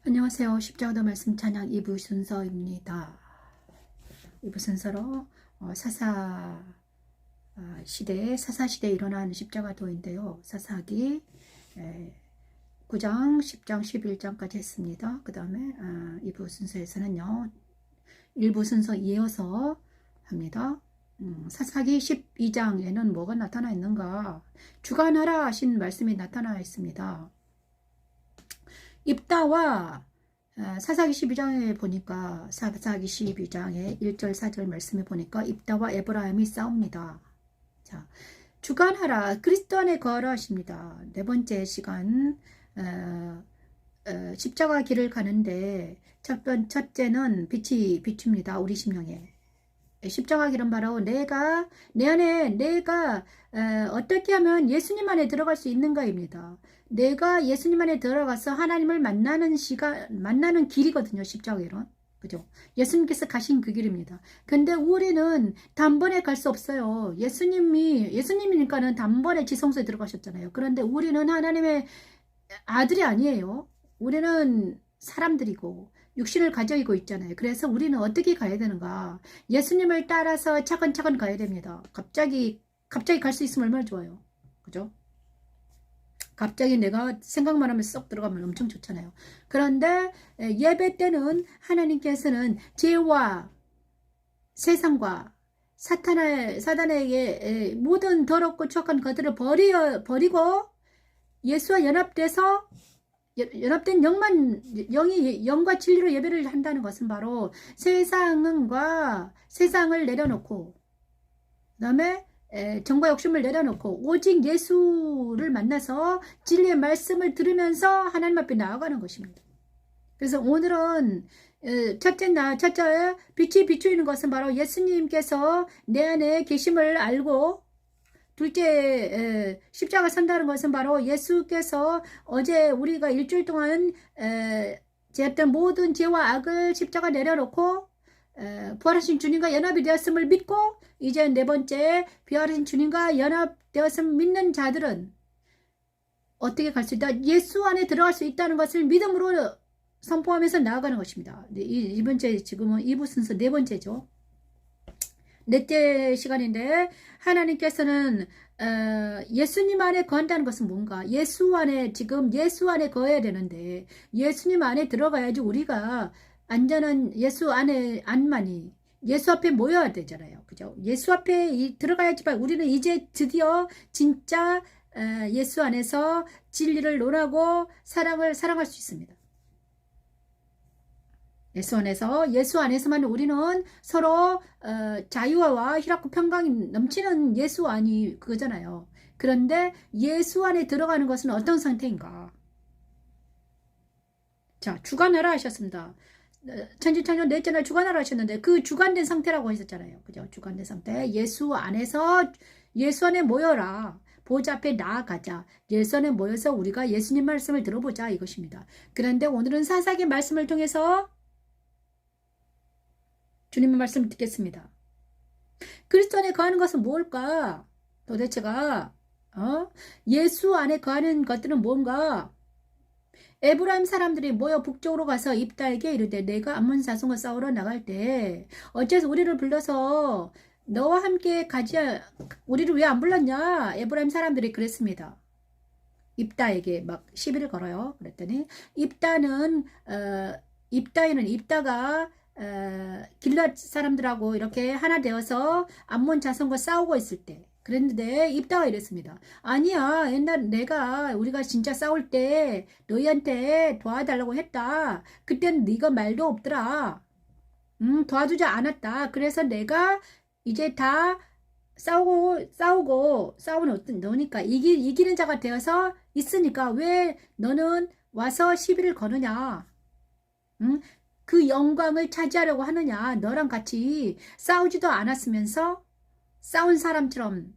안녕하세요. 십자가도 말씀 찬양 2부 순서입니다. 2부 순서로 사사시대에 일어난 십자가도인데요. 사사기 9장, 10장, 11장까지 했습니다. 그 다음에 2부 순서에서는요. 1부 순서 이어서 합니다. 사사기 12장에는 뭐가 나타나 있는가? 주관하라 하신 말씀이 나타나 있습니다. 입다와 사사기 12장에 보니까 사사기 12장의 1절 4절 말씀에 보니까 입다와 에브라임이 싸웁니다. 자, 주관하라 그리스도 안에 거하라 하십니다. 네 번째 시간 십자가 길을 가는데 첫째는 빛이 비춥니다. 우리 심령에. 십자가 길은 바로 내 안에 어떻게 하면 예수님 안에 들어갈 수 있는가입니다. 내가 예수님 안에 들어가서 하나님을 만나는 길이거든요. 십자가 길은. 그죠? 예수님께서 가신 그 길입니다. 근데 우리는 단번에 갈 수 없어요. 예수님이니까는 단번에 지성소에 들어가셨잖아요. 그런데 우리는 하나님의 아들이 아니에요. 우리는 사람들이고 육신을 가지고 있잖아요. 그래서 우리는 어떻게 가야 되는가? 예수님을 따라서 차근차근 가야 됩니다. 갑자기 갈 수 있으면 얼마나 좋아요. 그죠? 갑자기 내가 생각만 하면 쏙 들어가면 엄청 좋잖아요. 그런데 예배 때는 하나님께서는 죄와 세상과 사단에게 모든 더럽고 추악한 것들을 버리고 예수와 연합된 영과 진리로 예배를 한다는 것은 바로 세상을 내려놓고 그 다음에 정과 욕심을 내려놓고 오직 예수를 만나서 진리의 말씀을 들으면서 하나님 앞에 나아가는 것입니다. 그래서 오늘은 첫째 빛이 비추이는 것은 바로 예수님께서 내 안에 계심을 알고 둘째 십자가 선다는 것은 바로 예수께서 어제 우리가 일주일 동안 제했던 모든 죄와 악을 십자가 내려놓고 부활하신 주님과 연합이 되었음을 믿고 이제 네 번째 부활하신 주님과 연합되었음을 믿는 자들은 어떻게 갈 수 있다? 예수 안에 들어갈 수 있다는 것을 믿음으로 선포하면서 나아가는 것입니다. 이 번째 지금은 2부 순서 네 번째죠. 넷째 시간인데 하나님께서는 예수님 안에 거한다는 것은 뭔가? 예수 안에 거해야 되는데 예수님 안에 들어가야지 우리가 안전한 예수 안에 안만이 예수 앞에 모여야 되잖아요. 그죠? 예수 앞에 들어가야지만 우리는 이제 드디어 진짜 예수 안에서 진리를 논하고 사랑할 수 있습니다. 예수 안에서만 우리는 서로 자유와 희락과 평강이 넘치는 예수 안이 그거잖아요. 그런데 예수 안에 들어가는 것은 어떤 상태인가? 자, 주관하라 하셨습니다. 천지창조 넷째 날 주관하라 하셨는데 그 주관된 상태라고 했었잖아요. 그죠? 주관된 상태. 예수 안에 모여라. 보좌 앞에 나아가자. 예수 안에 모여서 우리가 예수님 말씀을 들어보자 이것입니다. 그런데 오늘은 사사기 말씀을 통해서 주님의 말씀을 듣겠습니다. 그리스도 안에 거하는 것은 뭘까? 도대체가 예수 안에 거하는 것들은 뭔가? 에브라임 사람들이 모여 북쪽으로 가서 입다에게 이르되 내가 암몬 자손과 싸우러 나갈 때 어째서 우리를 불러서 너와 함께 가지야 우리를 왜 안 불렀냐? 에브라임 사람들이 그랬습니다. 입다에게 막 시비를 걸어요. 그랬더니 입다가 길랏 사람들하고 이렇게 하나 되어서 암몬 자손과 싸우고 있을 때 그랬는데 입다가 이랬습니다. 아니야, 옛날 우리가 진짜 싸울 때 너희한테 도와달라고 했다. 그때는 네가 말도 없더라. 도와주지 않았다. 그래서 내가 이제 다 싸우는 너니까 이기는 자가 되어서 있으니까 왜 너는 와서 시비를 거느냐? 그 영광을 차지하려고 하느냐? 너랑 같이 싸우지도 않았으면서 싸운 사람처럼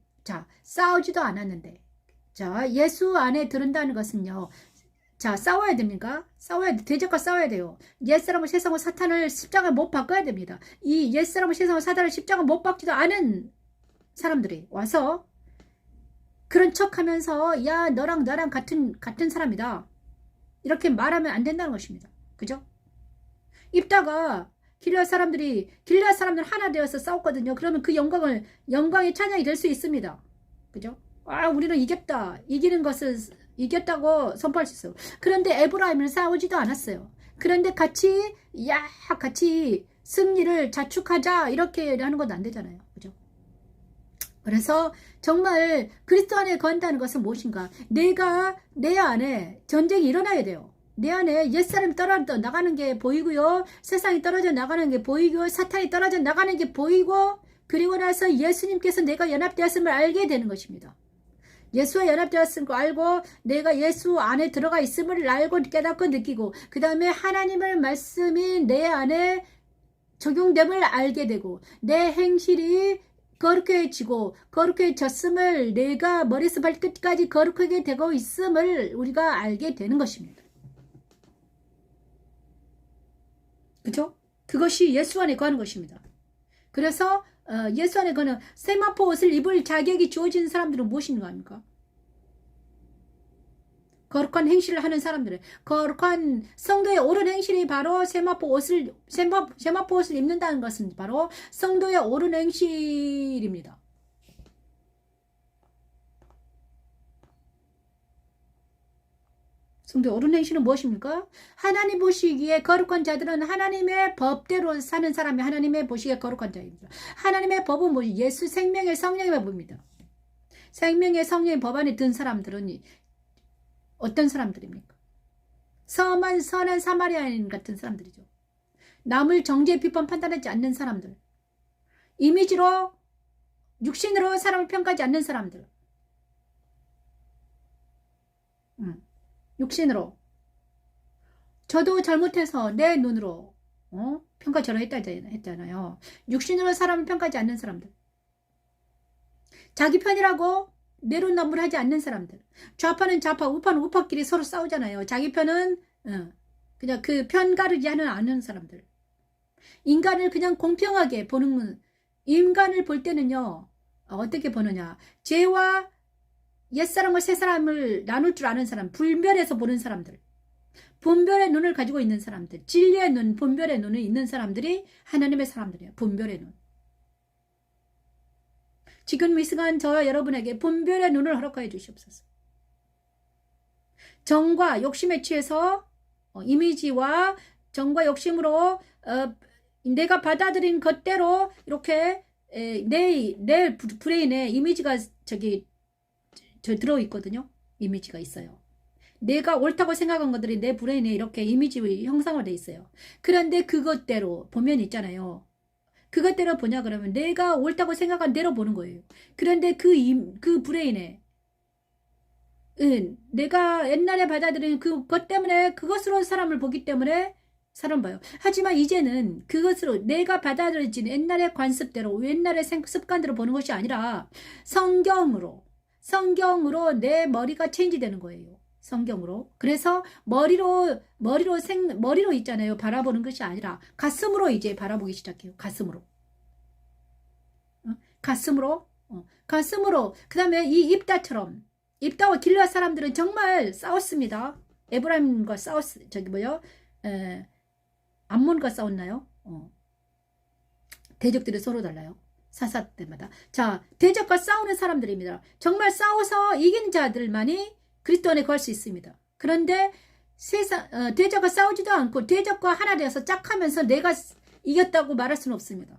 싸우지도 않았는데 예수 안에 들은다는 것은요. 싸워야 됩니까? 대적과 싸워야 돼요. 옛사람을 세상과 사탄을 십자가 못 바꿔야 됩니다. 이 옛사람을 세상과 사탄을 십자가 못 박지도 않은 사람들이 와서 그런 척하면서 야 너랑 나랑 같은 사람이다. 이렇게 말하면 안 된다는 것입니다. 그죠? 입다가 길앗 사람들 하나 되어서 싸웠거든요. 그러면 그 영광의 찬양이 될 수 있습니다. 그죠? 아, 우리는 이겼다. 이기는 것을 이겼다고 선포할 수 있어요. 그런데 에브라임은 싸우지도 않았어요. 그런데 같이 승리를 자축하자 이렇게 하는 건 안 되잖아요. 그죠? 그래서 정말 그리스도 안에 거한다는 것은 무엇인가? 내 안에 전쟁이 일어나야 돼요. 내 안에 옛사람이 떨어져 나가는 게 보이고요. 세상이 떨어져 나가는 게 보이고, 사탄이 떨어져 나가는 게 보이고, 그리고 나서 예수님께서 내가 연합되었음을 알게 되는 것입니다. 예수와 연합되었음을 알고, 내가 예수 안에 들어가 있음을 알고 깨닫고 느끼고, 그 다음에 하나님의 말씀이 내 안에 적용됨을 알게 되고, 내 행실이 거룩해지고 거룩해졌음을, 내가 머리에서 발끝까지 거룩하게 되고 있음을 우리가 알게 되는 것입니다. 그죠? 그것이 예수 안에 거하는 것입니다. 그래서 예수 안에 거는 세마포 옷을 입을 자격이 주어진 사람들은 무엇인가 합니까? 거룩한 행실을 하는 사람들은, 거룩한 성도의 옳은 행실이 바로 세마포 옷을 입는다는 것은 바로 성도의 옳은 행실입니다. 성도의 옳은 행실은 무엇입니까? 하나님 보시기에 거룩한 자들은 하나님의 법대로 사는 사람이 하나님의 보시기에 거룩한 자입니다. 하나님의 법은 뭐지? 예수 생명의 성령의 법입니다. 생명의 성령의 법 안에 든 사람들은 어떤 사람들입니까? 선한 사마리아인 같은 사람들이죠. 남을 정죄 비판 판단하지 않는 사람들, 이미지로 육신으로 사람을 평가하지 않는 사람들, 육신으로 저도 잘못해서 내 눈으로 평가절하 했잖아요. 육신으로 사람을 평가하지 않는 사람들, 자기 편이라고 내로남불하지 않는 사람들, 좌파는 좌파, 우파는 우파끼리 서로 싸우잖아요. 자기 편은 그냥 그 편 가르지 않는 사람들, 인간을 그냥 공평하게 보는, 인간을 볼 때는요 어떻게 보느냐, 죄와 옛사람과 새사람을 나눌 줄 아는 사람, 분별해서 보는 사람들, 분별의 눈을 가지고 있는 사람들, 진리의 눈, 분별의 눈이 있는 사람들이 하나님의 사람들이에요. 분별의 눈. 지금 이 시간 저와 여러분에게 분별의 눈을 허락하여 주시옵소서. 정과 욕심에 취해서 이미지와 정과 욕심으로 내가 받아들인 것대로 이렇게 내 브레인에 이미지가 들어있거든요. 이미지가 있어요. 내가 옳다고 생각한 것들이 내 브레인에 이렇게 이미지 형상화되어 있어요. 그런데 그것대로 보면 있잖아요. 그것대로 보냐 그러면 내가 옳다고 생각한 대로 보는 거예요. 그런데 그 브레인에 내가 옛날에 받아들인 그것 때문에 그것으로 사람을 보기 때문에 사람 봐요. 하지만 이제는 그것으로 내가 받아들여진 옛날의 관습대로, 옛날의 습관대로 보는 것이 아니라 성경으로 내 머리가 체인지되는 거예요. 성경으로. 그래서 머리로 있잖아요. 바라보는 것이 아니라 가슴으로 이제 바라보기 시작해요. 가슴으로. 가슴으로. 그 다음에 이 입다와 길앗 사람들은 정말 싸웠습니다. 에브라임과 암몬과 싸웠나요? 대적들이 서로 달라요. 사사 때마다. 자, 대적과 싸우는 사람들입니다. 정말 싸워서 이긴 자들만이 그리스도 안에 거할 수 있습니다. 그런데 대적과 싸우지도 않고 대적과 하나 되어서 짝하면서 내가 이겼다고 말할 수는 없습니다.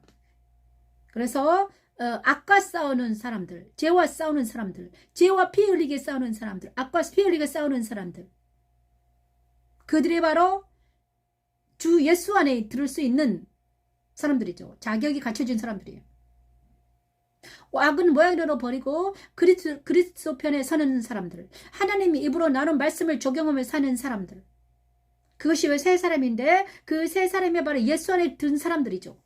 그래서 악과 싸우는 사람들, 죄와 싸우는 사람들, 죄와 피 흘리게 싸우는 사람들, 악과 피 흘리게 싸우는 사람들, 그들이 바로 주 예수 안에 들을 수 있는 사람들이죠. 자격이 갖춰진 사람들이에요. 악은 모양대로 버리고 그리스도 편에 서는 사람들, 하나님이 입으로 나눈 말씀을 적용하며 사는 사람들, 그것이 왜 세 사람인데 그 세 사람이 바로 예수 안에 든 사람들이죠.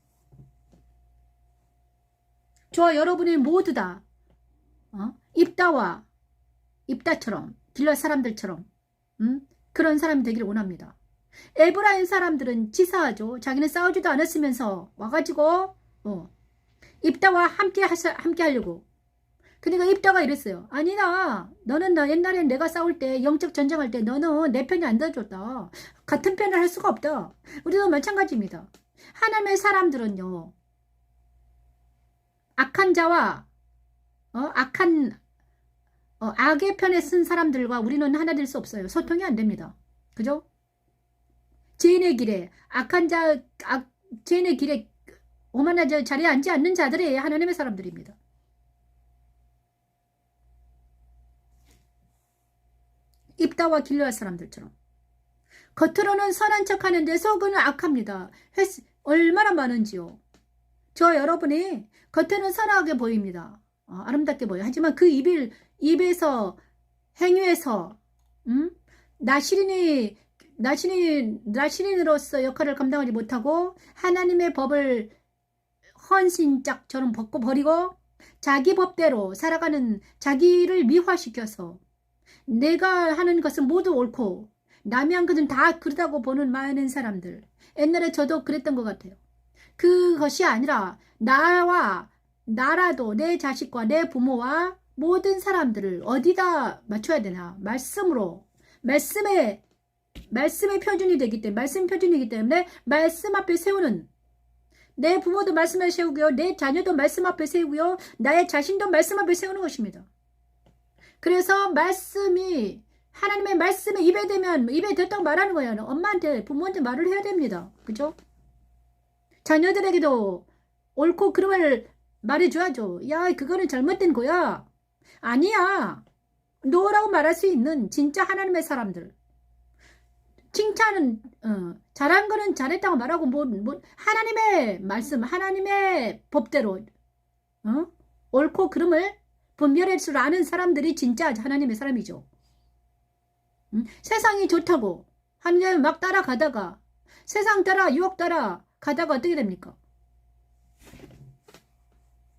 저와 여러분이 모두 다 입다처럼 길앗 사람들처럼 그런 사람이 되기를 원합니다. 에브라임 사람들은 치사하죠. 자기는 싸우지도 않았으면서 와가지고 입다와 함께 하려고, 그러니까 입다가 이랬어요. 아니다. 너는 옛날에 내가 싸울 때 영적 전쟁할 때 너는 내 편이 안 돼줬다. 같은 편을 할 수가 없다. 우리도 마찬가지입니다. 하나님의 사람들은요. 악한 자와 악의 편에 쓴 사람들과 우리는 하나 될 수 없어요. 소통이 안 됩니다. 그죠? 죄인의 길에 죄인의 길에 오만한 자리에 앉지 않는 자들이 하나님의 사람들입니다. 입다와 길르앗 사람들처럼 겉으로는 선한 척하는데 속은 악합니다. 얼마나 많은지요. 저 여러분이 겉에는 선하게 보입니다. 아름답게 보여요. 하지만 그 입에서 행위에서 나시린으로서 역할을 감당하지 못하고 하나님의 법을 헌신짝처럼 버리고 자기 법대로 살아가는 자기를 미화시켜서 내가 하는 것은 모두 옳고 남이 한 것은 다 그러다고 보는 많은 사람들. 옛날에 저도 그랬던 것 같아요. 그것이 아니라 나라도 내 자식과 내 부모와 모든 사람들을 어디다 맞춰야 되나? 말씀의 표준이 되기 때문에, 말씀 표준이기 때문에 말씀 앞에 세우는 내 부모도 말씀 앞에 세우고요. 내 자녀도 말씀 앞에 세우고요. 나의 자신도 말씀 앞에 세우는 것입니다. 그래서 하나님의 말씀이 입에 됐다고 말하는 거예요. 엄마한테, 부모한테 말을 해야 됩니다. 그죠? 자녀들에게도 옳고 그름을 말해줘야죠. 야, 그거는 잘못된 거야. 아니야. 너라고 말할 수 있는 진짜 하나님의 사람들. 칭찬은 잘한 거는 잘했다고 말하고 하나님의 말씀, 하나님의 법대로 옳고 그름을 분별할 줄 아는 사람들이 진짜 하나님의 사람이죠. 세상이 좋다고 하나님 막 따라가다가 세상 따라 유혹 따라 가다가 어떻게 됩니까?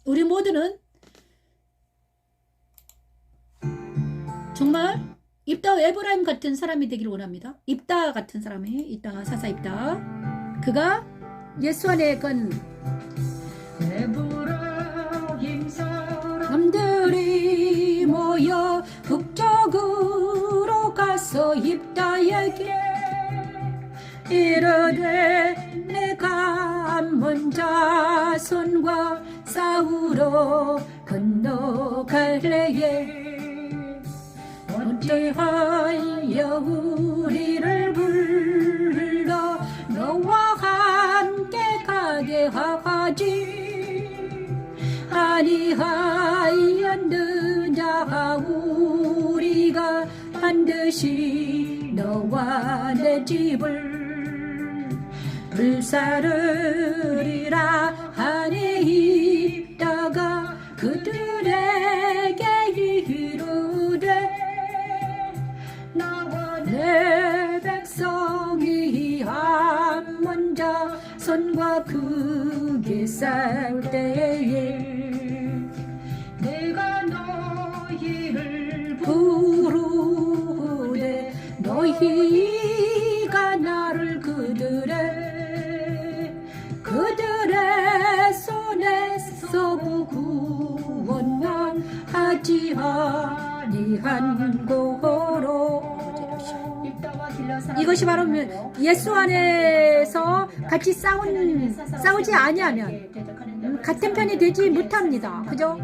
우리 모두는 정말 입다 에브라임 같은 사람이 되기를 원합니다. 입다 같은 사람이 입다 사사 입다 그가 예수 안에 건 남들이 모여 북쪽으로 가서 입다에게 이르되 내가 암몬 자손과 싸우러 건너갈래에 어찌하여 우리를 불러 너와 함께 가게 하지 아니하였느냐 우리가 반드시 너와 내 집을 불사르리라 하니 입다가 그들에게 이르되 나와 내 백성이 암몬 자손과 크게 싸울 때에 내가 너희를 부르되 너희가 나를 그들의 손에서 구원하지 아니한 고로 이것이 바로 예수 안에서 같이 싸우지 아니하면 같은 편이 되지 못합니다. 그죠?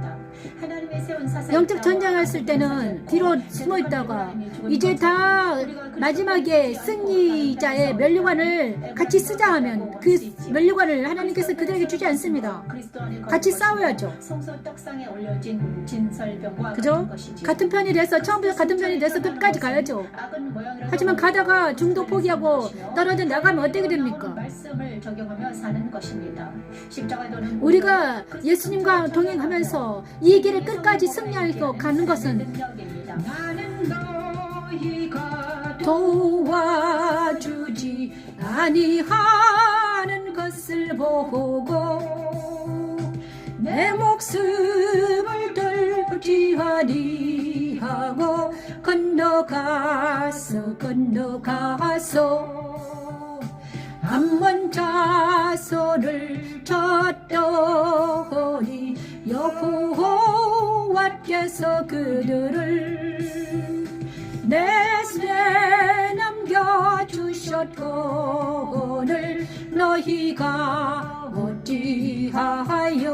영적 전쟁했을 때는 뒤로 숨어 있다가 이제 다 마지막에 승리자의 면류관을 같이 쓰자 하면 그 면류관을 하나님께서 그들에게 주지 않습니다. 같이 싸워야죠. 그죠? 같은 편이 돼서 처음부터 같은 편이 돼서 끝까지 가야죠. 하지만 가다가 중도 포기하고 떨어져 나가면 어떻게 됩니까? 우리가 예수님과 동행하면서 이 길을 끝까지 승리하고 가는 것은 도와주지 아니하는 것을 보고 내 목숨을 들지 아니하고 건너가서 암몬 자손을 쳤더니 여호와 여호와께서 그들을 내 손에 남겨주셨거늘 너희가 어찌하여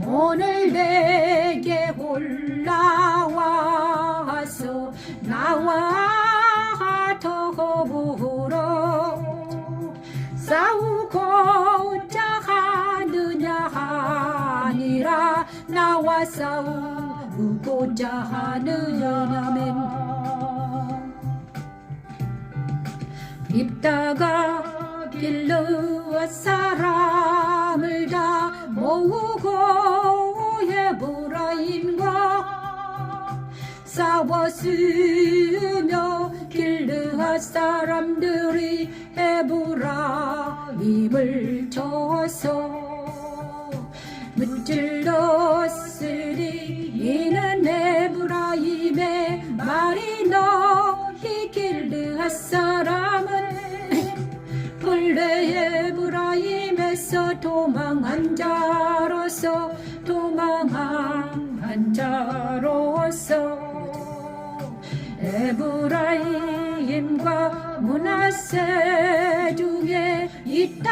오늘 내게 올라와서 나와 더불어 싸우고자 하느냐 아니라 나와 싸우고자 하느냐면 입다가 길르앗 사람을 다 모으고 에브라임과 싸웠으며 길르앗 사람들이 에브라임을 쳐서 무찔렀으니 이는 에브라임의 말이 너희 길르앗 사람은 본래 에브라임에서 도망한 자로서 에브라임과 므낫세 중에 있다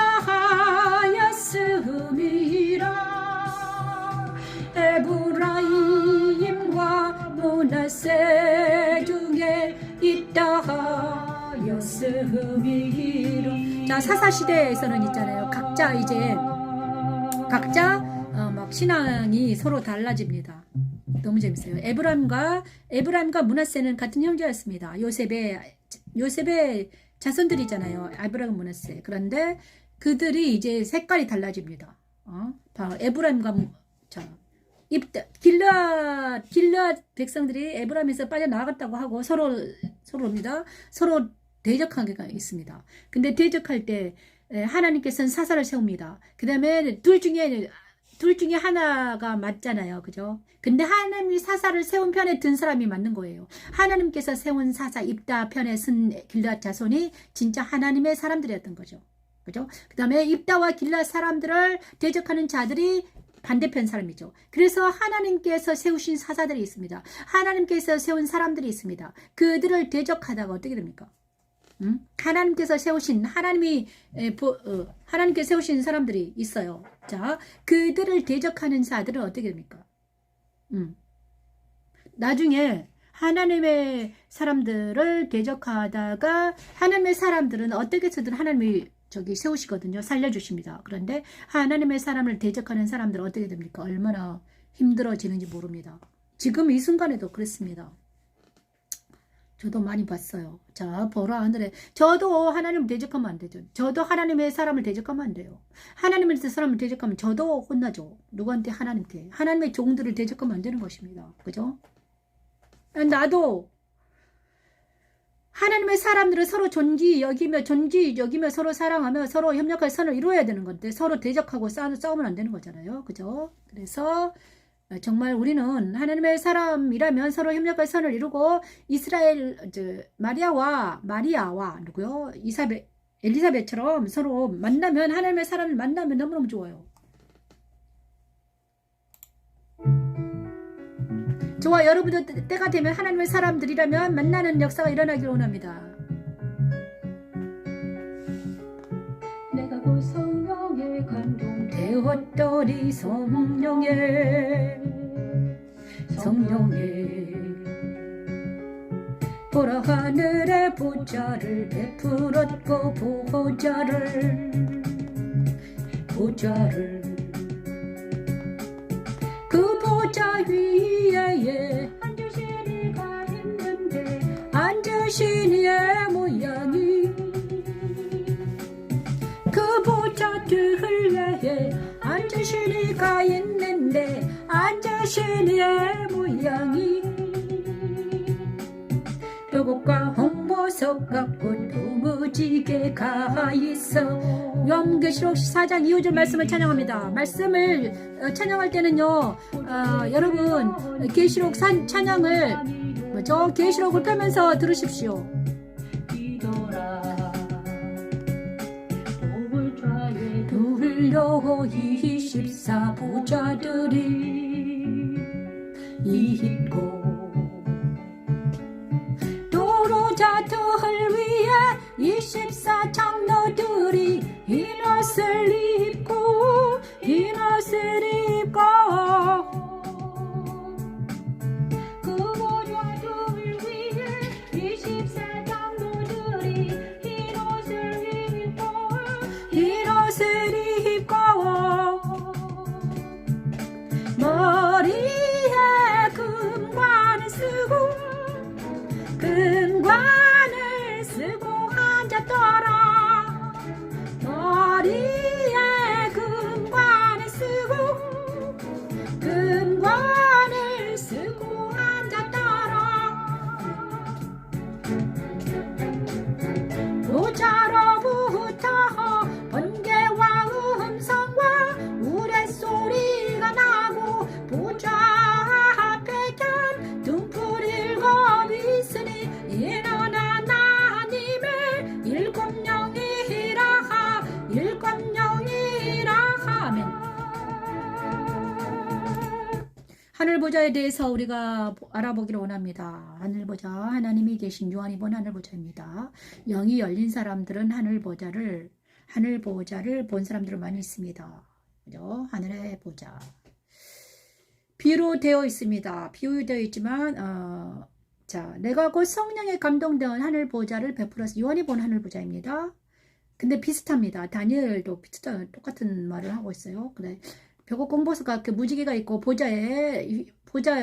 하였음이라 에브라임과 므낫세 중에 있다 하였음이라. 자, 사사시대에서는 있잖아요, 각자 막 신앙이 서로 달라집니다. 너무 재밌어요. 에브라임과 므낫세는 같은 형제였습니다. 요셉의 자손들이잖아요. 에브라임, 므낫세. 그런데 그들이 이제 색깔이 달라집니다. 바로 에브라임과 길르앗 백성들이 에브라임에서 빠져나갔다고 하고 서로 대적하게 있습니다. 근데 대적할 때 하나님께서는 사사를 세웁니다. 그 다음에 둘 중에 하나가 맞잖아요. 그죠? 근데 하나님이 사사를 세운 편에 든 사람이 맞는 거예요. 하나님께서 세운 사사 입다 편에 쓴 길르앗 자손이 진짜 하나님의 사람들이었던 거죠. 그죠? 그 다음에 입다와 길르앗 사람들을 대적하는 자들이 반대편 사람이죠. 그래서 하나님께서 세우신 사사들이 있습니다. 하나님께서 세운 사람들이 있습니다. 그들을 대적하다가 어떻게 됩니까? 하나님께서 세우신 하나님께서 세우신 사람들이 있어요. 자, 그들을 대적하는 자들은 어떻게 됩니까? 나중에 하나님의 사람들을 대적하다가 하나님의 사람들은 어떻게 해서든 하나님이 세우시거든요. 살려주십니다. 그런데 하나님의 사람을 대적하는 사람들은 어떻게 됩니까? 얼마나 힘들어지는지 모릅니다. 지금 이 순간에도 그렇습니다. 저도 많이 봤어요. 자, 보라 하늘에. 저도 하나님을 대적하면 안 되죠. 저도 하나님의 사람을 대적하면 안 돼요. 하나님의 사람을 대적하면 저도 혼나죠. 누구한테? 하나님께. 하나님의 종들을 대적하면 안 되는 것입니다. 그죠? 나도 하나님의 사람들을 서로 존귀 여기며 서로 사랑하며 서로 협력할 선을 이루어야 되는 건데 서로 대적하고 싸우면 안 되는 거잖아요. 그죠? 그래서 정말 우리는 하나님의 사람이라면 서로 협력할 선을 이루고 이스라엘 마리아와 누구요? 엘리사벳처럼 서로 만나면 하나님의 사람을 만나면 너무너무 좋아요. 저와 여러분도 때가 되면 하나님의 사람들이라면 만나는 역사가 일어나기를 원합니다. 내가 그 성령에 감동되었더니 성령에 보라 하늘의 보좌를 베풀었고 보좌를 그 보좌 위에 앉으신 이가 있는데 앉으신 이의 모양이 그 보좌 뒤에 앉으신 이가 있는데 앉으신 이의 모양이 뼈곡과 홍보석 같고 도무지게 가있어. 요한계시록 4장 2절 말씀을 찬양합니다. 말씀을 찬양할 때는요, 여러분 계시록 찬양을 계시록을 펴면서 들으십시오. 둘러 24 보좌들이 입고 도로자들 위에 24 장로들이 흰 옷을 입고 흰 옷을 입고 그 보좌들 위에 24 장로들이 흰 옷을 입고 흰 옷을 입고 머리에 금관을 쓰고 금관을 쓰고 앉았더라. 머리에 금관을 쓰고 금관을 쓰고 앉았더라. 보좌로부터 번개와 음성과 우레소리가 나고 보좌 앞에 단 등불 일곱 있으니 이는 하나님의 일곱 영이라 하면 하늘보좌에 대해서 우리가 알아보기를 원합니다. 하늘보좌, 하나님이 계신 요한이 본 하늘보좌입니다. 영이 열린 사람들은 하늘보좌를 본 사람들은 많이 있습니다. 그죠? 하늘의 보좌. 비유로 되어 있습니다. 비유되어 있지만 자, 내가 곧 성령에 감동된 하늘보좌를 베풀어서 요한이 본 하늘보좌입니다. 근데 비슷합니다. 다니엘도 비슷한 똑같은 말을 하고 있어요. 그래. 벽옥 공보서가 그 무지개가 있고 보좌의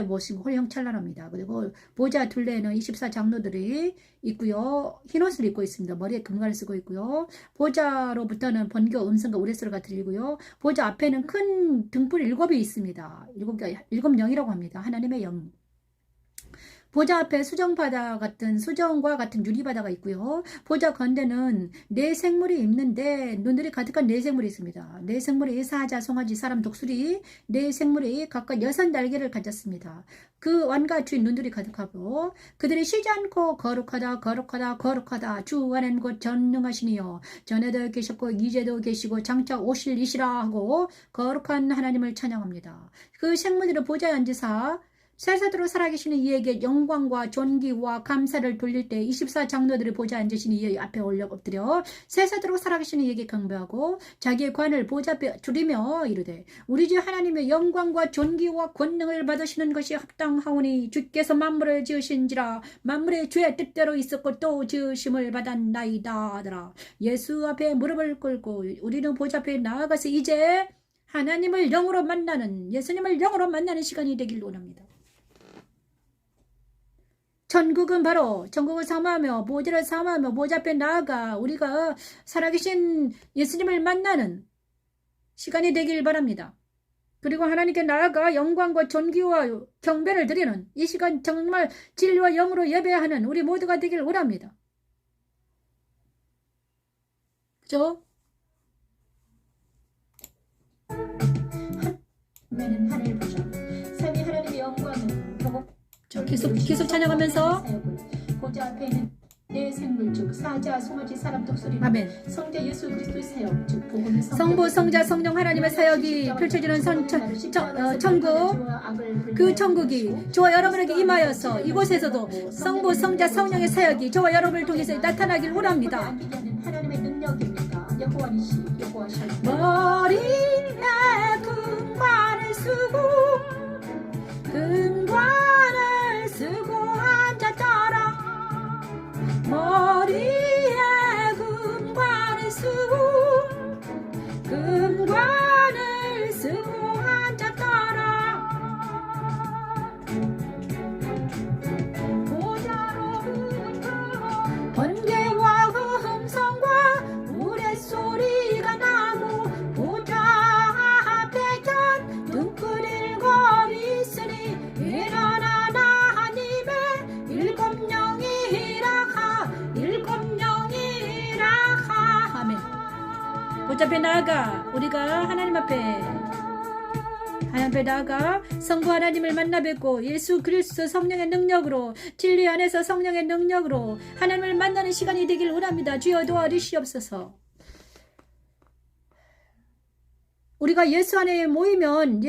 모습이 홀형찬란합니다. 그리고 보좌 둘레에는 24 장로들이 있고요. 흰옷을 입고 있습니다. 머리에 금관을 쓰고 있고요. 보좌로부터는 번개, 음성과 우레소리가 들리고요. 보좌 앞에는 큰 등불 7이 있습니다. 일곱 영이라고 합니다. 하나님의 영. 보좌 앞에 수정과 같은 유리바다가 있고요. 보좌 건대는 네 생물이 있는데 눈들이 가득한 네 생물이 있습니다. 네 생물이 사자, 송아지, 사람, 독수리 네 생물이 각각 6 날개를 가졌습니다. 그 완같이 눈들이 가득하고 그들이 쉬지 않고 거룩하다 주 안에는 곧 전능하시니요 전에도 계셨고 이제도 계시고 장차 오실 이시라 하고 거룩한 하나님을 찬양합니다. 그 생물들은 보좌에 앉으사 세세대로 살아계시는 이에게 영광과 존귀와 감사를 돌릴 때 24 장로들이 보좌에 앉으시는 이 앞에 엎드려 세세대로 살아계시는 이에게 경배하고 자기의 관을 보좌 앞에 두리며 이르되 우리 주 하나님의 영광과 존귀와 권능을 받으시는 것이 합당하오니 주께서 만물을 지으신지라 만물의 주의 뜻대로 있었고 또 지으심을 받았나이다 하더라. 예수 앞에 무릎을 꿇고 우리는 보좌 앞에 나아가서 이제 하나님을 영으로 만나는 예수님을 영으로 만나는 시간이 되길 원합니다. 천국은 천국을 사모하며 보좌를 사모하며 보좌 앞에 나아가 우리가 살아계신 예수님을 만나는 시간이 되길 바랍니다. 그리고 하나님께 나아가 영광과 존귀와 경배를 드리는 이 시간 정말 진리와 영으로 예배하는 우리 모두가 되길 원합니다. 그죠? 하늘 보자. 삼위 하나님의 영광은 계속 찬양하면서 보좌 앞에 있는 네 생물 즉 사자, 송아지, 사람, 독수리 아멘. 성자 예수 그리스도의 사역 즉 복음의 성부, 성자, 성령 하나님의 사역이 펼쳐지는 천국 그 천국이 저와 여러분에게 임하여서 이곳에서도 성부, 성자, 성령의 사역이 저와 여러분을 통해서 나타나길 원합니다. 하나님의 능력입니다. 여호와니시 여호와 샬롬 머리에 금관을 쓰고 금관을 쓰고 앉았더라. 머리에 금관을 쓰고 금관을 쓰고 앉았더라. 보좌로부터 번개와 음성과 우레소리가 나고 보좌 앞에 단 등불 7 있으니 이는 하나님의 일곱 영이라 하면 보좌 앞에 나아가 우리가 하나님 앞에 나아가 성부 하나님을 만나 뵙고 예수 그리스도 성령의 능력으로 진리 안에서 성령의 능력으로 하나님을 만나는 시간이 되길 원합니다. 주여 도와주시옵소서. 우리가 예수 안에 모이면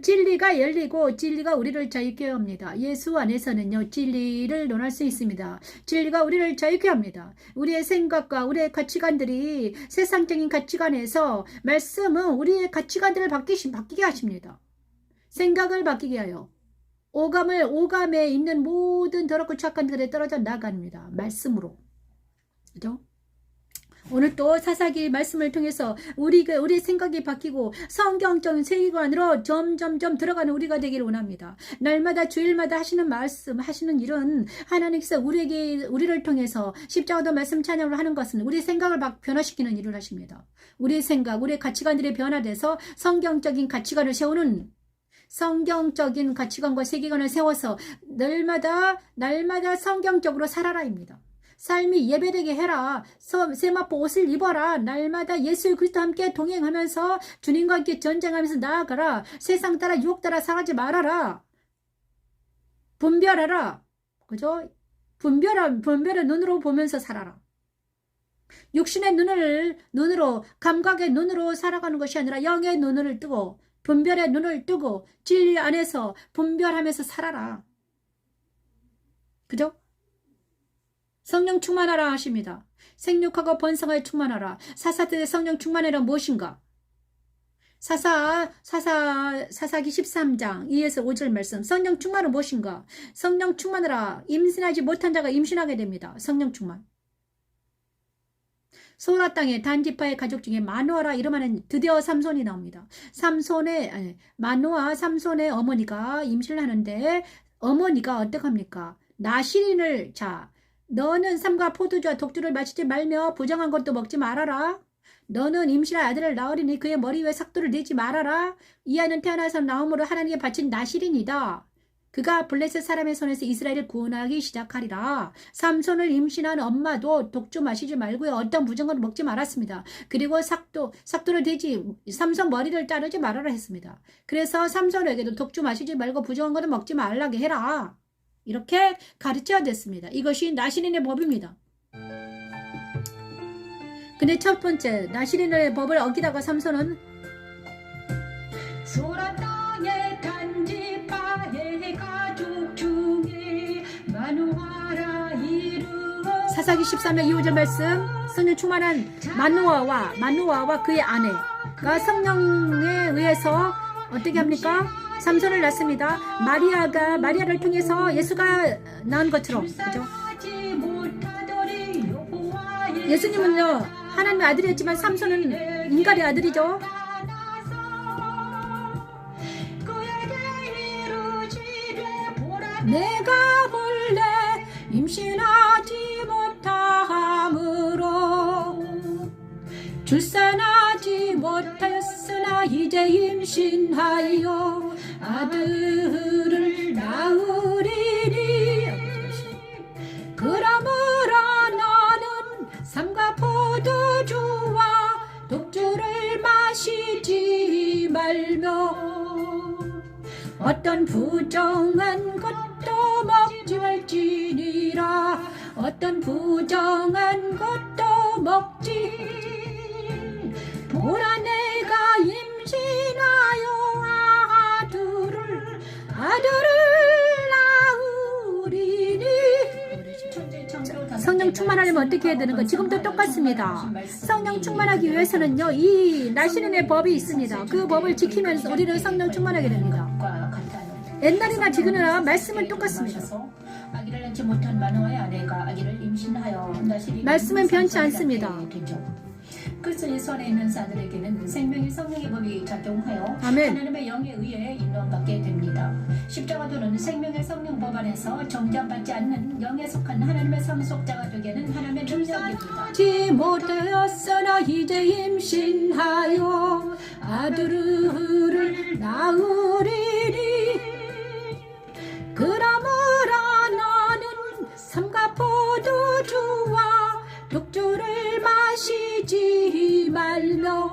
진리가 열리고 진리가 우리를 자유케 합니다. 예수 안에서는요, 진리를 논할 수 있습니다. 진리가 우리를 자유케 합니다. 우리의 생각과 우리의 가치관들이 세상적인 가치관에서 말씀은 우리의 가치관들을 바뀌게 하십니다. 생각을 바뀌게 하여 오감에 있는 모든 더럽고 착한 들에 떨어져 나갑니다. 말씀으로. 그죠? 오늘 또 사사기 말씀을 통해서 우리 생각이 바뀌고 성경적인 세계관으로 점점 들어가는 우리가 되기를 원합니다. 날마다 주일마다 하시는 말씀, 하시는 일은 하나님께서 우리를 통해서 십자가도 말씀 찬양을 하는 것은 우리 생각을 변화시키는 일을 하십니다. 우리의 생각, 우리의 가치관들이 변화돼서 성경적인 가치관을 세우는 성경적인 가치관과 세계관을 세워서 날마다 성경적으로 살아라입니다. 삶이 예배되게 해라. 세마포 옷을 입어라. 날마다 예수 그리스도와 함께 동행하면서 주님과 함께 전쟁하면서 나아가라. 세상 따라 유혹 따라 살지 말아라. 분별하라. 그죠? 분별의 눈으로 보면서 살아라. 육신의 눈으로 감각의 눈으로 살아가는 것이 아니라 영의 눈을 뜨고 분별의 눈을 뜨고 진리 안에서 분별하면서 살아라. 그죠? 성령 충만하라 하십니다. 생육하고 번성하여 충만하라. 사사들의 성령 충만이란 무엇인가? 사사기 13장 2에서 5절 말씀. 성령 충만은 무엇인가? 성령 충만하라. 임신하지 못한 자가 임신하게 됩니다. 성령 충만. 소라 땅의 단지파의 가족 중에 마누아라 이름하는 드디어 삼손이 나옵니다. 마누아 삼손의 어머니가 임신을 하는데 어머니가 어떡합니까? 나시린을 너는 쌈과 포도주와 독주를 마시지 말며 부정한 것도 먹지 말아라. 너는 임신한 아들을 낳으리니 그의 머리 위에 삭도를 내지 말아라. 이 아이는 태어나서 나옴으로 하나님께 바친 나시린이다. 그가 블레셋 사람의 손에서 이스라엘을 구원하기 시작하리라. 삼손을 임신한 엄마도 독주 마시지 말고요. 어떤 부정을 먹지 말았습니다. 그리고 삭도를 대지 삼손 머리를 자르지 말아라 했습니다. 그래서 삼손에게도 독주 마시지 말고 부정한 것을 먹지 말라게 해라. 이렇게 가르쳐야 됐습니다. 이것이 나시린의 법입니다. 근데 첫 번째 나시린의 법을 어기다가 삼손은 소라 땅의 단지파의 가족 중에 마누아라 이르어 사사기 13장 2절 말씀. 성령 충만한 마누아와 그의 아내가 성령에 의해서 어떻게 합니까? 삼손을 낳습니다. 마리아를 통해서 예수가 낳은 것처럼. 그죠? 예수님은요 하나님의 아들이었지만 삼손은 인간의 아들이죠. 내가 본래 임신하지 못함으로 출산하지 못하였으나 이제 임신하여 아들을 낳으리니 그러므로 너는 쌈과 포도주와 독주를 마시지 말며 어떤 부정한 것도 먹지 말지니라. 어떤 부정한 것도 먹지 보라 내가 임신하여 아들을 낳으리니. 성령 충만하려면 어떻게 해야 되는 거? 지금도 똑같습니다. 성령 충만하기 위해서는요 이 나시린의 법이 있습니다. 그 법을 지키면서 우리는 성령 충만하게 됩니다. 옛날이나 지금이나 말씀은 똑같습니다. 아기를 낳지 못한 마누아의 아내가 아기를 임신하여 나시린 말씀은 변치 않습니다. 그래서 예수 안에 있는 사람들에게는 생명의 성령의 법이 작용하여 아멘. 하나님의 영에 의해 인도받게 됩니다. 십자가도는 생명의 성령 법 안에서 정죄받지 않는 영에 속한 하나님의 상속자가 되게는 하나님의 능력입니다. 지 못하였으나 이제 임신하여 아들을 낳으리니 그러므로 너는 쌈과 포도주와 독주를 마시지 말며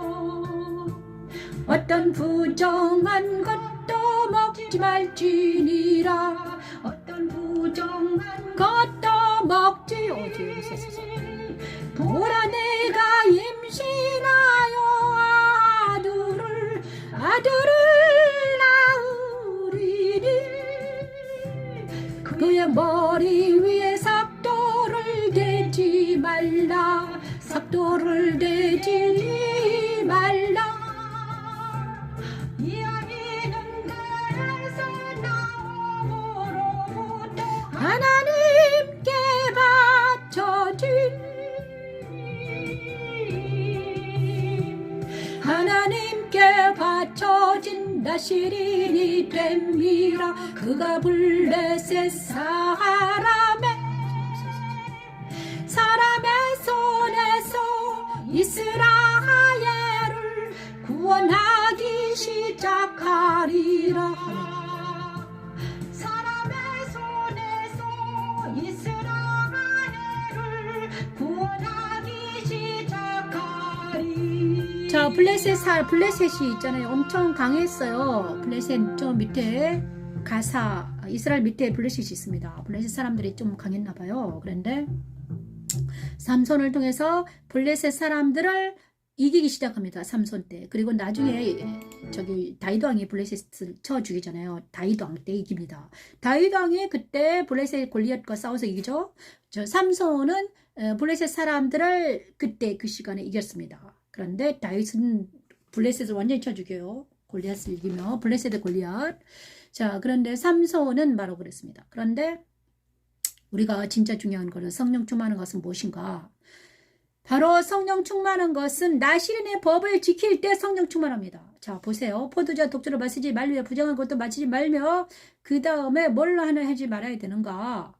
어떤 부정한 것도 먹지 말지니라. 어떤 부정한 것도 먹지 보라 내가 임신하여 아들을 아들을 낳으리니 그의 머리 위에 삭도를 대지 말라. 삭도를 대지 말라. 이 아이는 나에서 나옴으로부터 하나님께 바쳐진 하나님께 바쳐진 나시린이 됨이라. 그가 블레셋 사람의 손에서 이스라엘을 구원하기 시작하리라. 사람의 손에서 이스라엘을 구원하기 시작하리. 자, 블레셋이 있잖아요. 엄청 강했어요. 블레셋 저 밑에 이스라엘 밑에 블레셋이 있습니다. 블레셋 사람들이 좀 강했나 봐요. 그런데 삼손을 통해서 블레셋 사람들을 이기기 시작합니다. 삼손 때. 그리고 나중에 다윗 왕이 블레셋을 쳐 죽이잖아요. 다윗 왕 때 이깁니다. 다윗 왕이 그때 블레셋 골리앗과 싸워서 이기죠. 삼손은 블레셋 사람들을 그때 그 시간에 이겼습니다. 그런데 다윗은 블레셋을 완전히 쳐 죽여요. 골리앗을 이기며 블레셋의 골리앗. 자, 그런데 삼손은 바로 그랬습니다. 그런데 우리가 진짜 중요한 거는 성령 충만한 것은 무엇인가? 바로 성령 충만한 것은 나시린의 법을 지킬 때 성령 충만합니다. 자, 보세요. 포도주와 독주를 마시지 말며 부정한 것도 마시지 말며 그 다음에 뭘로 하지 말아야 되는가?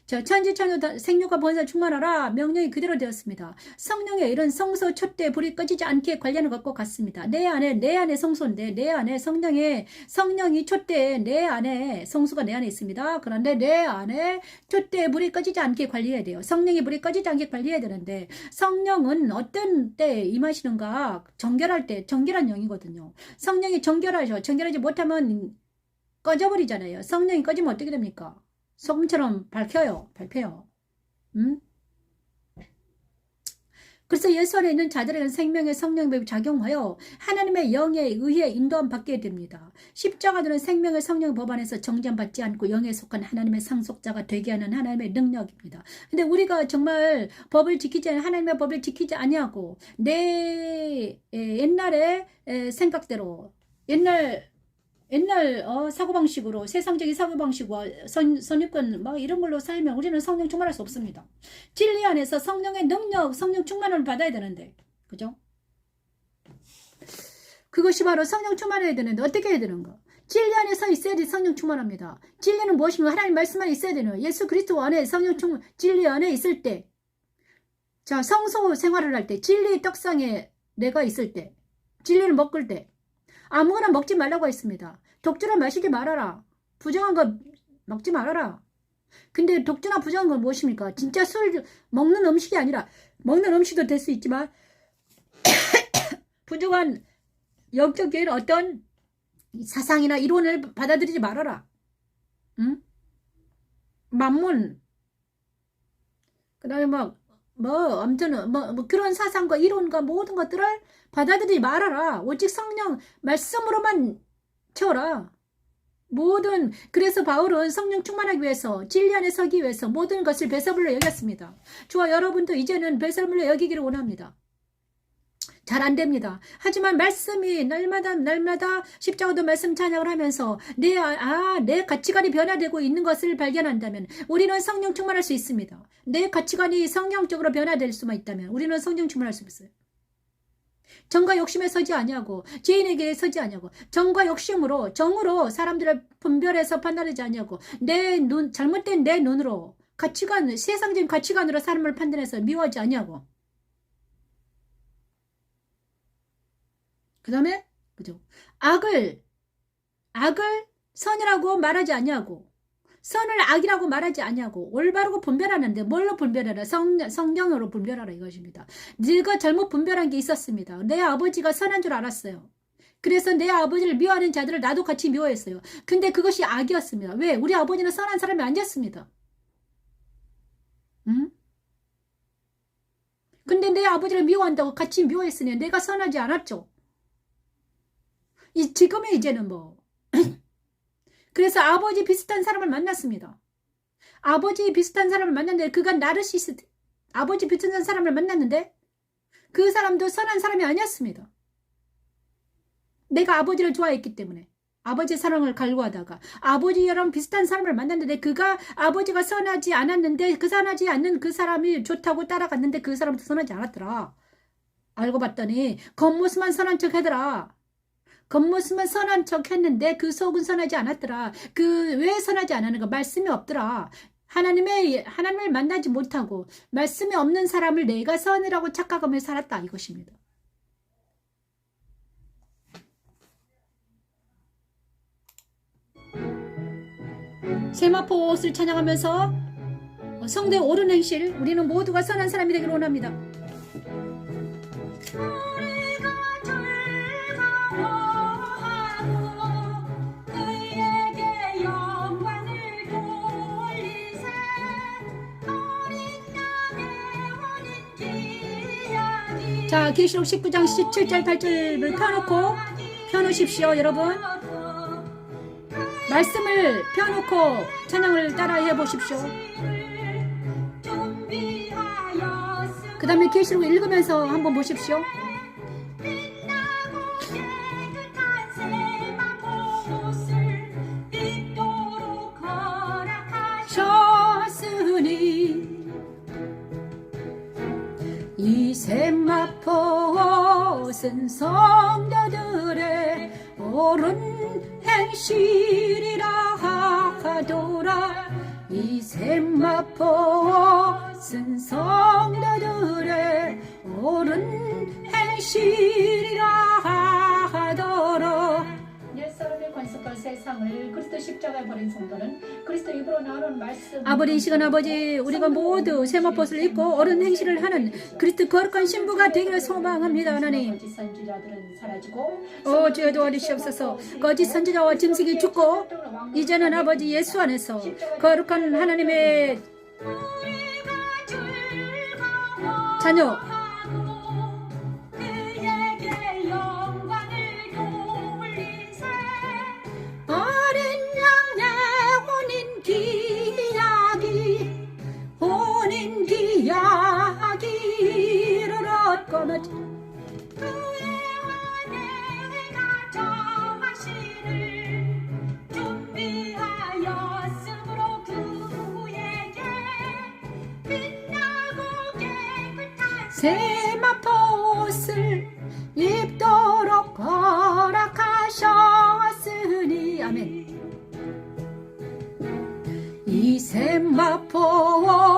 자, 천지천후 생육과 번사 충만하라. 명령이 그대로 되었습니다. 성령의 이런 성소 촛대 불이 꺼지지 않게 관련을 갖고 갔습니다. 내 안에 성소인데 내 안에 성령이 촛대에 내 안에 성소가 내 안에 있습니다. 그런데 내 안에 촛대에 불이 꺼지지 않게 관리해야 돼요. 성령이 불이 꺼지지 않게 관리해야 되는데 성령은 어떤 때 임하시는가? 정결할 때 정결한 영이거든요. 성령이 정결하죠. 정결하지 못하면 꺼져버리잖아요. 성령이 꺼지면 어떻게 됩니까? 소금처럼 발표요. 그래서 예수 안에 있는 자들에게는 생명의 성령법이 작용하여 하나님의 영에 의해 인도함 받게 됩니다. 십자가들은 생명의 성령 법 안에서 정죄받지 않고 영에 속한 하나님의 상속자가 되게 하는 하나님의 능력입니다. 근데 우리가 정말 하나님의 법을 지키지 아니하고 내 옛날의 생각대로 옛날 사고방식으로 세상적인 사고방식과 선입견 이런 걸로 살면 우리는 성령 충만할 수 없습니다. 진리 안에서 성령의 능력, 성령 충만을 받아야 되는데, 그죠? 그것이 바로 성령 충만해야 되는데 어떻게 해야 되는가? 진리 안에 서 있어야지 성령 충만합니다. 진리는 무엇인가? 하나님 말씀 안에 있어야 되는 예수 그리스도 안에 진리 안에 있을 때, 자, 성소 생활을 할 때, 진리의 떡상에 내가 있을 때, 진리를 먹을 때 아무거나 먹지 말라고 했습니다. 독주를 마시지 말아라. 부정한 거 먹지 말아라. 근데 독주나 부정한 건 무엇입니까? 진짜 술 먹는 음식이 아니라 먹는 음식도 될 수 있지만 부정한 영적인 어떤 사상이나 이론을 받아들이지 말아라. 응? 만문. 그 다음에 아무튼 그런 사상과 이론과 모든 것들을 받아들이지 말아라. 오직 성령 말씀으로만 채워라. 그래서 바울은 성령 충만하기 위해서 진리 안에 서기 위해서 모든 것을 배설물로 여겼습니다. 저와 여러분도 이제는 배설물로 여기기를 원합니다. 잘 안 됩니다. 하지만 말씀이 날마다 십자가도 말씀 찬양을 하면서 내 가치관이 변화되고 있는 것을 발견한다면 우리는 성령 충만할 수 있습니다. 내 가치관이 성령적으로 변화될 수만 있다면 우리는 성령 충만할 수 있어요. 정과 욕심에 서지 아니하고 죄인에게 서지 아니하고 정으로 사람들을 분별해서 판단하지 아니하고 잘못된 내 눈으로 세상적인 가치관으로 사람을 판단해서 미워하지 아니하고 그 다음에 그죠? 악을 선이라고 말하지 아니하고 선을 악이라고 말하지 아니하고 올바르고 분별하는데 뭘로 분별하라? 성경으로 분별하라 이것입니다. 네가 잘못 분별한 게 있었습니다. 내 아버지가 선한 줄 알았어요. 그래서 내 아버지를 미워하는 자들을 나도 같이 미워했어요. 근데 그것이 악이었습니다. 왜? 우리 아버지는 선한 사람이 아니었습니다. 응? 근데 내 아버지를 미워한다고 같이 미워했으니 내가 선하지 않았죠. 지금의 이제는 뭐. 그래서 아버지 비슷한 사람을 만났습니다. 아버지 비슷한 사람을 만났는데 그가 나르시스트. 아버지 비슷한 사람을 만났는데 그 사람도 선한 사람이 아니었습니다. 내가 아버지를 좋아했기 때문에 아버지의 사랑을 갈구하다가 아버지랑 비슷한 사람을 만났는데 그가 아버지가 선하지 않았는데 그 선하지 않는 그 사람이 좋다고 따라갔는데 그 사람도 선하지 않았더라. 알고 봤더니 겉모습만 선한 척 하더라. 겉모습만 선한 척 했는데 그 속은 선하지 않았더라. 그 왜 선하지 않았는가? 말씀이 없더라. 하나님을 만나지 못하고 말씀이 없는 사람을 내가 선이라고 착각하며 살았다 이것입니다. 세마포 옷을 찬양하면서 성도의 옳은 행실, 우리는 모두가 선한 사람이 되기를 원합니다. 우리가 즐거워하고 그에게 영광을 돌리세 어린 양의 어린 귀하니 자, 계시록 19장 17절 8절을 펴놓으십시오, 여러분. 말씀을 펴놓고 찬양을 따라해 보십시오. 그 다음에 계시록 읽으면서 한번 보십시오. 셨으니 이 세마포옷은 성도들의 옳은 행실이라 하더라. 이 세마포옷은 성도들의 옳은 행실이라 하더라. 옛사람의 관습과 세상을 그리스도 십자가에 버린 성도는 그리스도 입으로 나오는 말씀 아버지, 이 시간 아버지, 우리가 모두 세마포옷을 입고 옳은 행실을 하는 그리스도 거룩한 신부가 되기를 소망합니다. 하나님. 거짓 선지자들은 사라지고 주여 도와주시옵소서. 거짓 선지자와 짐승이 죽고 이제는 아버지 예수 안에서 거룩한 하나님의 자녀 그에게 영광을 돌리세 어린 양의 혼인 기약이를 얻거나 그의 아내가 저하시를 준비하였으므로 그에게 빛나고 깨끗한 세마포옷을 입도록 허락하셨으니 아멘. 이 세마포옷은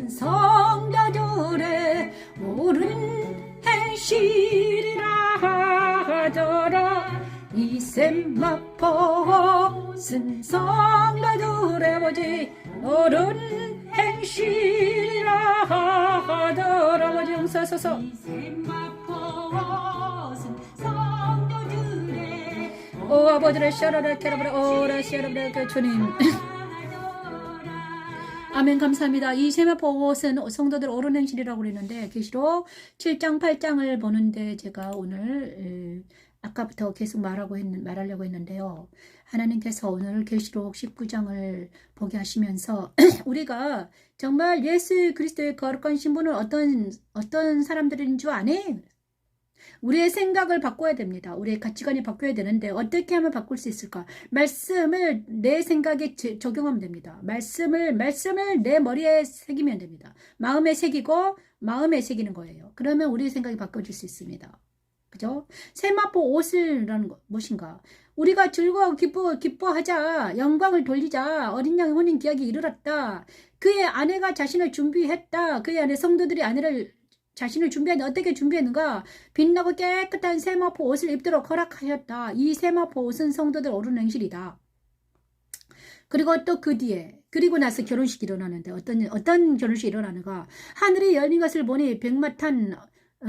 성도들의 옳은 행실이라 하더라. 이 세마포옷은 성도들의 아버지 옳은 행실이라 하더라. 아버지 용서하소서. 이 세마포옷은 성도들의 오 아버지를 샤라라 캐라브라 오라 샤라브라 그 주님. 아멘. 감사합니다. 이 세마포옷은 성도들 옳은 행실이라고 그랬는데 계시록 7장 8장을 보는데 제가 오늘 아까부터 계속 말하려고 했는데요. 하나님께서 오늘 계시록 19장을 보게 하시면서 우리가 정말 예수 그리스도의 거룩한 신분은 어떤 사람들인 줄 아네? 우리의 생각을 바꿔야 됩니다. 우리의 가치관이 바뀌어야 되는데 어떻게 하면 바꿀 수 있을까? 말씀을 내 생각에 적용하면 됩니다. 말씀을 내 머리에 새기면 됩니다. 마음에 새기고 마음에 새기는 거예요. 그러면 우리의 생각이 바꿔질 수 있습니다. 그죠? 세마포 옷이라는 것 무엇인가? 우리가 즐거워 기뻐하자, 영광을 돌리자, 어린 양의 혼인 기약이 이르렀다. 그의 아내가 자신을 준비했다. 그의 아내 성도들이 자신을 준비했는데 어떻게 준비했는가? 빛나고 깨끗한 세마포 옷을 입도록 허락하였다. 이 세마포 옷은 성도들 옳은 행실이다. 그리고 또 그 뒤에 그리고 나서 결혼식이 일어나는데 어떤 결혼식이 일어나는가? 하늘이 열린 것을 보니 백마탄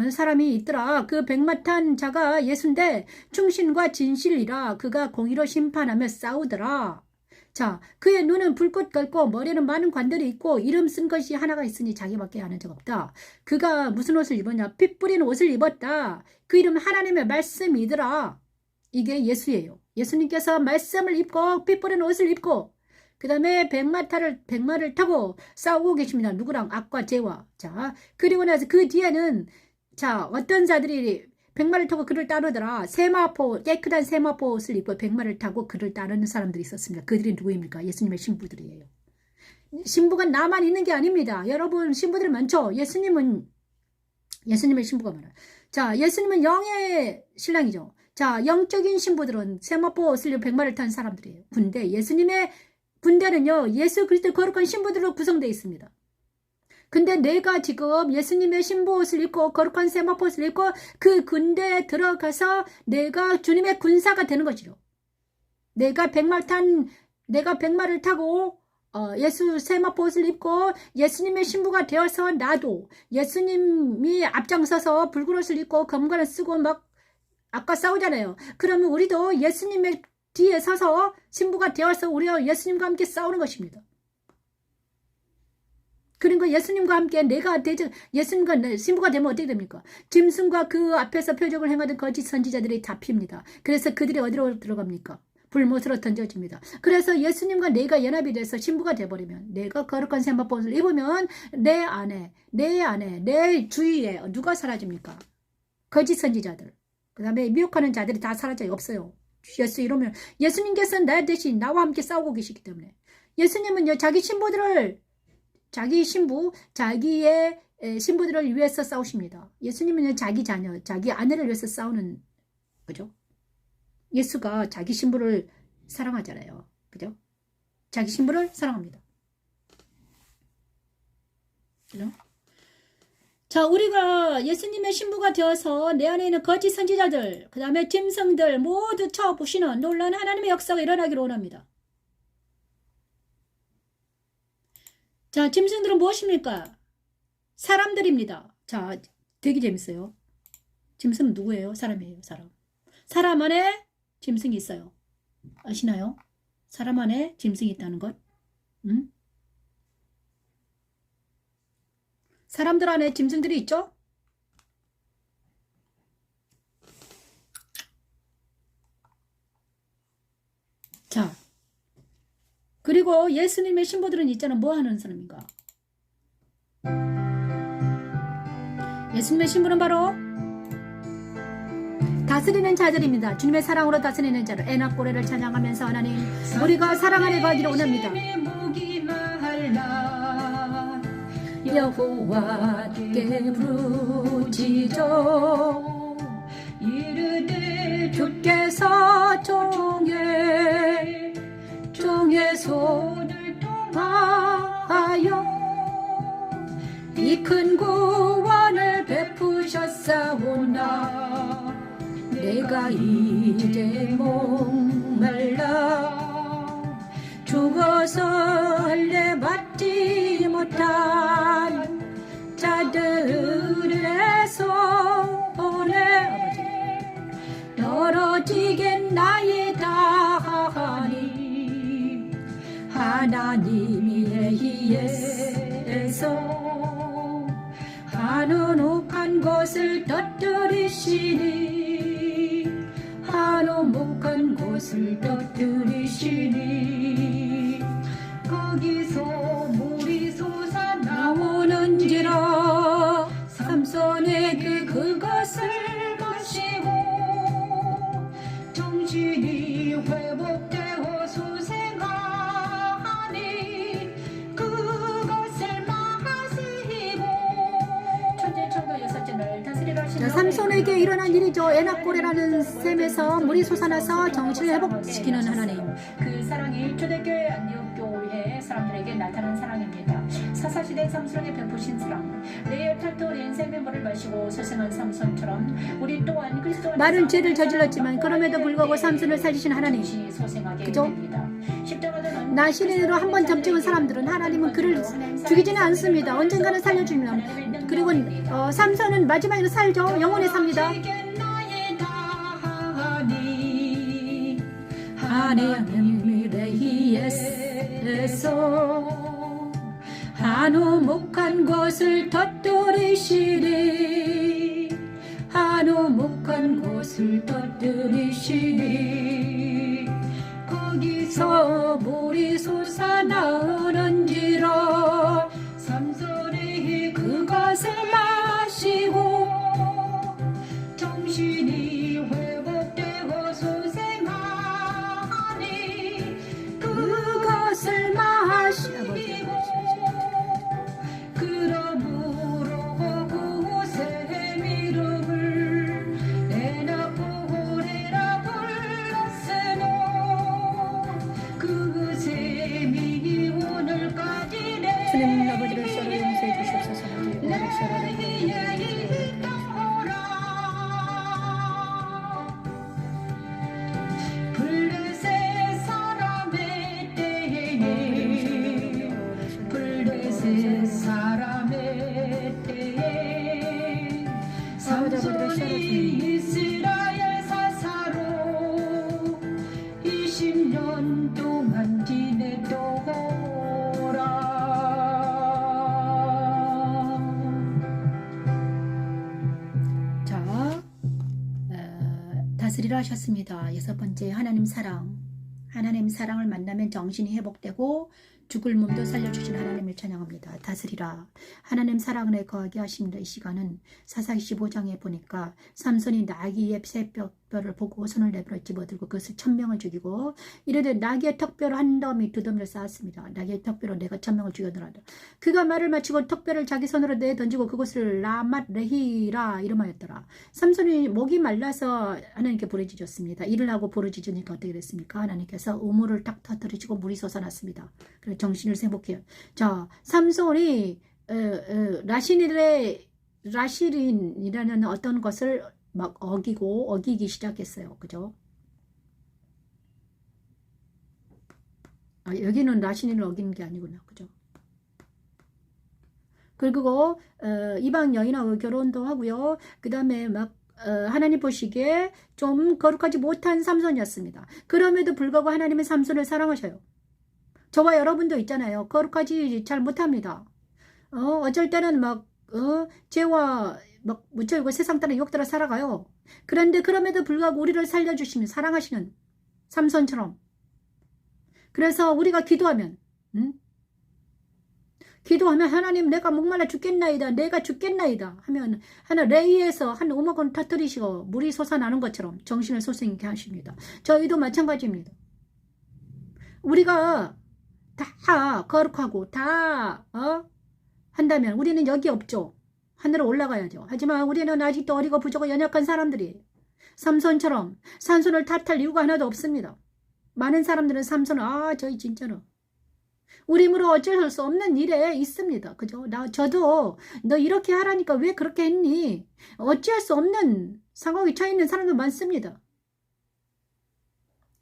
사람이 있더라. 그 백마탄 자가 예수인데 충신과 진실이라 그가 공의로 심판하며 싸우더라. 자, 그의 눈은 불꽃 같고 머리는 많은 관들이 있고 이름 쓴 것이 하나가 있으니 자기밖에 아는 적 없다. 그가 무슨 옷을 입었냐? 피 뿌린 옷을 입었다. 그 이름 하나님의 말씀이더라. 이게 예수예요. 예수님께서 말씀을 입고 피 뿌린 옷을 입고 그 다음에 백마를 타고 싸우고 계십니다. 누구랑? 악과 죄와. 자, 그리고 나서 그 뒤에는 자, 어떤 자들이 백마를 타고 그를 따르더라. 깨끗한 세마포 옷을 입고 백마를 타고 그를 따르는 사람들이 있었습니다. 그들이 누구입니까? 예수님의 신부들이에요. 신부가 나만 있는 게 아닙니다. 여러분, 신부들이 많죠? 예수님의 신부가 많아요. 자, 예수님은 영의 신랑이죠. 자, 영적인 신부들은 세마포 옷을 입고 백마를 탄 사람들이에요. 예수님의 군대는요, 예수 그리스도 거룩한 신부들로 구성되어 있습니다. 근데 내가 지금 예수님의 신부 옷을 입고 거룩한 세마포 옷을 입고 그 군대에 들어가서 내가 주님의 군사가 되는 것이죠. 내가 백마를 타고 예수 세마포 옷을 입고 예수님의 신부가 되어서 나도 예수님이 앞장서서 붉은 옷을 입고 검관을 쓰고 막 아까 싸우잖아요. 그러면 우리도 예수님의 뒤에 서서 신부가 되어서 우리가 예수님과 함께 싸우는 것입니다. 그러니까 예수님과 함께 예수님과 신부가 되면 어떻게 됩니까? 짐승과 그 앞에서 표적을 행하던 거짓 선지자들이 잡힙니다. 그래서 그들이 어디로 들어갑니까? 불못으로 던져집니다. 그래서 예수님과 내가 연합이 돼서 신부가 돼버리면 내가 거룩한 세마포 옷을 입으면 내 안에 내 주위에 누가 사라집니까? 거짓 선지자들. 그 다음에 미혹하는 자들이 다 사라져요. 없어요. 예수 이러면 예수님께서는 나 대신 나와 함께 싸우고 계시기 때문에 예수님은요 자기의 신부들을 위해서 싸우십니다. 예수님은요 자기 자녀, 자기 아내를 위해서 싸우는 거죠. 예수가 자기 신부를 사랑하잖아요. 그죠? 자기 신부를 사랑합니다. 그죠? 자, 우리가 예수님의 신부가 되어서 내 안에 있는 거짓 선지자들, 그 다음에 짐승들 모두 쳐부시는 놀라운 하나님의 역사가 일어나기를 원합니다. 자, 짐승들은 무엇입니까? 사람들입니다. 자, 되게 재밌어요. 짐승은 누구예요? 사람이에요, 사람. 사람 안에 짐승이 있어요. 아시나요? 사람 안에 짐승이 있다는 것? 응? 사람들 안에 짐승들이 있죠? 자, 그리고 예수님의 신부들은 있잖아. 뭐 하는 사람인가? 예수님의 신부는 바로 다스리는 자들입니다. 주님의 사랑으로 다스리는 자들. 애낙고래를 찬양하면서 하나님 우리가 사랑 안에 가기를 원합니다. 여호와께 부르짖어 이르되 주께서 종의 손을 통하여 이 큰 구원을 베푸셨사오나 내가 이제 목말라 죽어서 할례 받지 못한 자들의 손에 떨어지겠나이다 하니 하나님이 애희에서 한우묵한 곳을 터뜨리시니 한우묵한 곳을 터뜨리시니 거기서 물이 솟아 나오는지라 삼손에게 그것을 마시고 정신이 회복되어 수생하니 그것을 마시고 천재천가 여섯째를 다스리라 하시는 삼손에게 일어난 일이죠. 에낙고레라는 샘에서 물이 솟아나서 정신을 회복시키는 하나님. 그 사랑이 초대교회 안디옥교회 사람들에게 나타난 사랑입니다. 사사시대 삼손에게 베푸신 사랑. 내 탈토린 생명물을 마시고 소생한 삼손처럼 우리 또한 그리스도 안에서 많은 죄를 저질렀지만 그럼에도 불구하고 삼손을 살리신 하나님. 그죠? 나시린으로 한번 점찍은 사람들은 하나님은 그를 죽이지는 않습니다. 언젠가는 살려줍니다. 그리고 삼손은 마지막에는 살죠. 영원히 삽니다. 하나님의 의에서 한우묵한 곳을 터뜨리시리 한우묵한 곳을 그것을 터뜨리시니 거기서 물이 솟아나오는지라 삼손이 그것을 마시고 정신이 회복되고 소생하니 그것을 마시고 그러므로 그곳의 이름을 에나포레라 불렀으나 그곳의 오늘까지네. 주님 아버지를 서로 용서해 주시옵소서. 블레셋 사람의 때에 블레셋 사람의 때에 삼손이 이스라엘 사사로 20년 동안 지내더라. 자, 다스리라 하셨습니다. 6번째, 하나님 사랑. 하나님 사랑을 만나면 정신이 회복되고 죽을 몸도 살려주신 하나님을 찬양합니다. 다스리라. 하나님 사랑을 거하게 하십니다. 이 시간은 사사기 15장에 보니까 삼손이 나귀의 새뼈를 보고 손을 내밀어 집어들고 그것을 1000명을 죽이고 이르되 나귀의 턱뼈를 한 더미 두 더미를 쌓았습니다. 나귀의 턱뼈로 내가 1000명을 죽여노라. 그가 말을 마치고 턱뼈를 자기 손으로 내던지고 그것을 라맛 레히라 이름하였더라. 삼손이 목이 말라서 하나님께 부르짖었습니다. 일을 하고 부르짖으니까 어떻게 됐습니까? 하나님께서 우물을 딱 터뜨리시고 물이 솟아났습니다. 그래서 정신을 회복해요. 자, 삼손이 라실인이라는 어떤 것을 막 어기기 시작했어요. 그죠? 여기는 라신인을 어기는 게 아니구나. 그죠? 그리고 이방 여인하고 결혼도 하고요. 그 다음에 막 하나님 보시기에 좀 거룩하지 못한 삼손이었습니다. 그럼에도 불구하고 하나님은 삼손을 사랑하셔요. 저와 여러분도 있잖아요. 거룩하지 잘 못합니다. 어쩔 때는 죄와 막 묻혀있고 세상 따라 유혹 따라 살아가요. 그런데 그럼에도 불구하고 우리를 살려주시는 사랑하시는 삼손처럼. 그래서 우리가 기도하면 하나님 내가 목말라 죽겠나이다. 내가 죽겠나이다. 하면 레이에서 한 우먹을 터뜨리시고 물이 솟아나는 것처럼 정신을 솟아있게 하십니다. 저희도 마찬가지입니다. 우리가 다 거룩하고 다 한다면 우리는 여기 없죠. 하늘로 올라가야죠. 하지만 우리는 아직도 어리고 부족하고 연약한 사람들이 삼손처럼 삼손을 탓할 이유가 하나도 없습니다. 많은 사람들은 삼손은 저희 진짜로 우리 힘으로 어쩔 수 없는 일에 있습니다. 그죠? 저도 너 이렇게 하라니까 왜 그렇게 했니? 어찌할 수 없는 상황에 처해 있는 사람도 많습니다.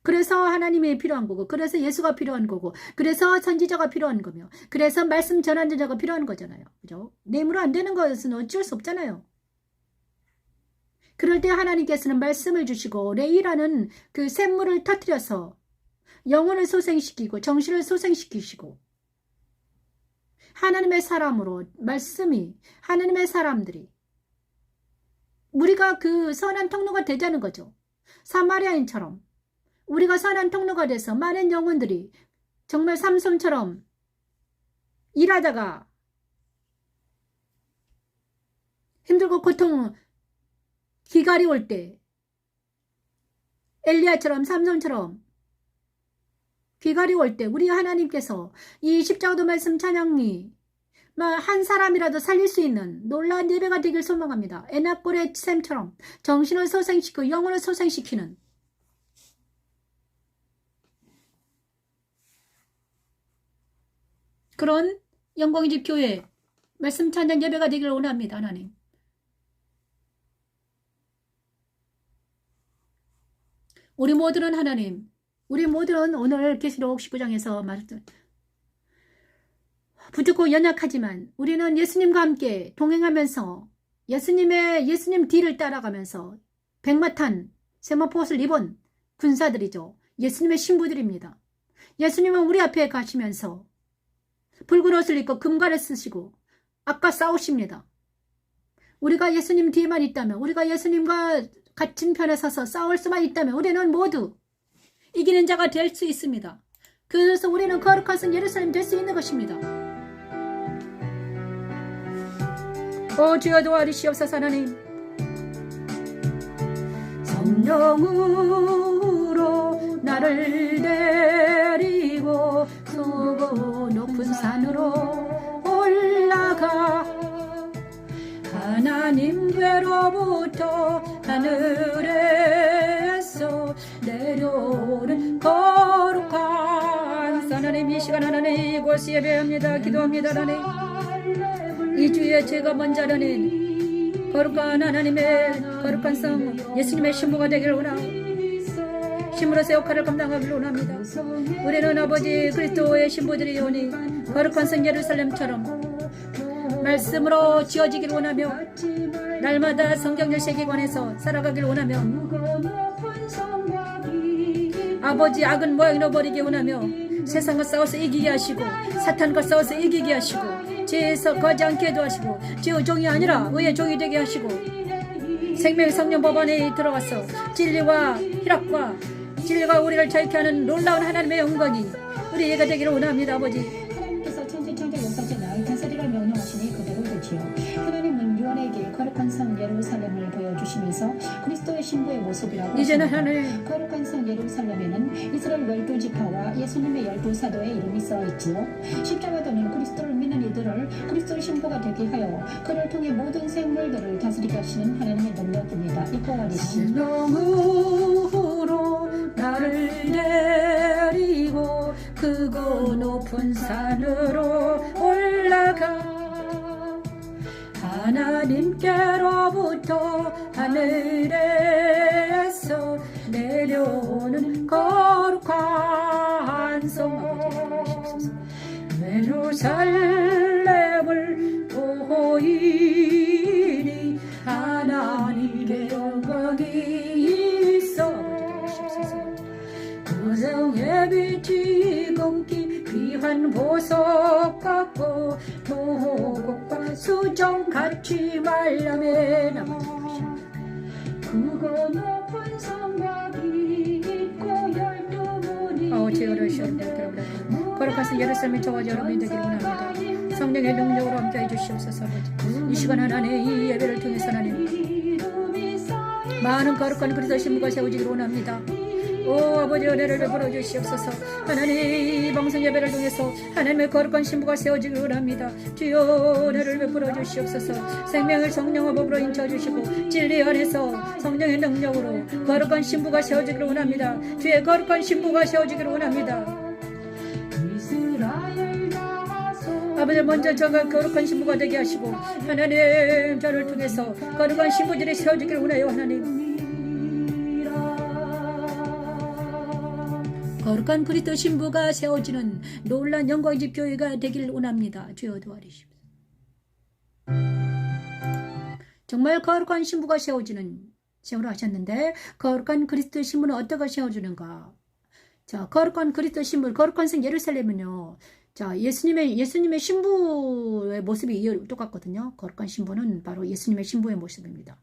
그래서 하나님이 필요한 거고, 그래서 예수가 필요한 거고, 그래서 선지자가 필요한 거며, 그래서 말씀 전하는 자가 필요한 거잖아요. 그죠? 내 힘으로 안 되는 것은 어쩔 수 없잖아요. 그럴 때 하나님께서는 말씀을 주시고 레이라는 그 샘물을 터뜨려서 영혼을 소생시키고 정신을 소생시키시고 하나님의 사람으로 말씀이 하나님의 사람들이 우리가 그 선한 통로가 되자는 거죠. 사마리아인처럼 우리가 선한 통로가 돼서 많은 영혼들이 정말 삼손처럼 일하다가 힘들고 고통 기갈이 올 때 엘리야처럼 삼손처럼 기갈이 올 때 우리 하나님께서 이 십자가도 말씀 찬양이 한 사람이라도 살릴 수 있는 놀라운 예배가 되길 소망합니다. 에나꼴의 샘처럼 정신을 소생시키고 영혼을 소생시키는 그런 영광의 집 교회 말씀 찬양 예배가 되기를 원합니다. 하나님. 우리 모두는 하나님, 우리 모두는 오늘 계시록 19장에서 말했던 부족고 연약하지만 우리는 예수님과 함께 동행하면서 예수님 뒤를 따라가면서 백마탄 세마포옷을 입은 군사들이죠. 예수님의 신부들입니다. 예수님은 우리 앞에 가시면서 붉은 옷을 입고 금갈을 쓰시고 아까 싸우십니다. 우리가 예수님 뒤에만 있다면, 우리가 예수님과 같은 편에 서서 싸울 수만 있다면 우리는 모두 이기는 자가 될 수 있습니다. 그래서 우리는 거룩한 성 예루살렘 될 수 있는 것입니다. 오 주여 도와주시옵소서. 하나님, 성령으로 나를 데리고 크고 높은 산으로 올라가 하나님께로부터 하늘에서 내려오는 거룩한 하나님, 이 시간 하나님 이곳 예배합니다. 기도합니다. 하나님, 이 주에 제가 먼저 하나님 거룩한 하나님의 거룩한 성 예수님의 신부가 되기를 원하고 신부로서의 역할을 감당하기를 원합니다. 우리는 아버지 그리스도의 신부들이 오니 거룩한 성 예루살렘처럼 말씀으로 지어지기를 원하며 날마다 성경 열쇠기관에서 살아가기를 원하며 아버지 악은 모양으로 버리기 원하며 세상과 싸워서 이기게 하시고 사탄과 싸워서 이기게 하시고 죄에서 거하지 않게 도와시고 죄의 종이 아니라 의의 종이 되게 하시고 생명 성령 법안에 들어가서 진리와 희락과 진리가 우리를 자유케 하는 놀라운 하나님의 영광이 우리에게 되기를 원합니다. 아버지, 하나님께서 천지창조 역사제 나의 다스리를 명령하시니 그대로 되지요. 하나님은 유언의 길 거룩한 성 예루살렘을 보여주시면서 그리스도의 신부의 모습이라고 이제는 하십니다. 하나님 거룩한 성 예루살렘에는 이스라엘 12지파와 예수님의 12사도의 이름이 써있지요. 십자가도는 그리스도를 믿는 이들을 그리스도의 신부가 되게 하여 그를 통해 모든 생물들을 다스리게 하시는 하나님의 능력입니다. 이뻐와리시 성령으로 나를 데리고 크고 높은 산으로 올라가 하나님께로부터 하늘에서 내려오는 거룩한 성 예루살렘을 보이니 하나님의 영광이 있어 그 성의 빛이 공기 귀한 보석 같고 도곡과 수정같이 말라매 그거 높은 성곽이 있고 12문이 제어를 시험되게 거룩하신 예루살렘의 저와 여러분이 되기를 원합니다. 성령의 능력으로 함께해 주시옵소서. 이 시간 하나님 이 예배를 통해서 하나님 많은 거룩한 그리스도 신부가 세워지기를 원합니다. 오 아버지 은혜를 베풀어 주시옵소서. 하나님 이 방송 예배를 통해서 하나님의 거룩한 신부가 세워지기를 원합니다. 주여 은혜를 베풀어 주시옵소서. 생명을 성령의 법으로 인쳐 주시고 진리 안에서 성령의 능력으로 거룩한 신부가 세워지기를 원합니다. 주의 거룩한 신부가 세워지기를 원합니다. 아버지 먼저 저가 거룩한 신부가 되게 하시고 하나님 저를 통해서 거룩한 신부들이 세워지기를 원해요. 하나님 거룩한 그리스도 신부가 세워지는 놀라운 영광의 집 교회가 되기를 원합니다. 주여 도와주십시오. 정말 거룩한 신부가 세워지는 세우라 하셨는데 거룩한 그리스도 신부는 어떻게 세워주는가? 자, 거룩한 그리스도 신부, 거룩한 성 예루살렘은요. 자, 예수님의 신부의 모습이 똑같거든요. 거룩한 신부는 바로 예수님의 신부의 모습입니다.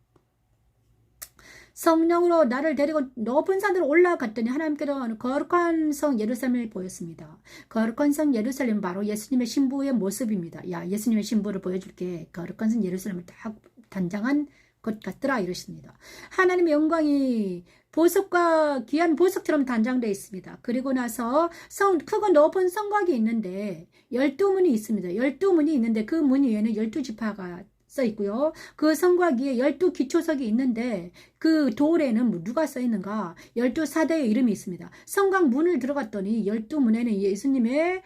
성령으로 나를 데리고 높은 산으로 올라갔더니 하나님께로 거룩한 성 예루살렘을 보였습니다. 거룩한 성 예루살렘은 바로 예수님의 신부의 모습입니다. 야, 예수님의 신부를 보여줄게. 거룩한 성 예루살렘을 딱 단장한 것 같더라 이러십니다. 하나님의 영광이 보석과 귀한 보석처럼 단장되어 있습니다. 그리고 나서 크고 높은 성곽이 있는데 12문이 있습니다. 12문이 있는데 그 문 위에는 12지파가 써 있고요. 그 성곽 위에 12기초석이 있는데 그 돌에는 누가 써 있는가? 12사도의 이름이 있습니다. 성곽 문을 들어갔더니 12문에는 예수님의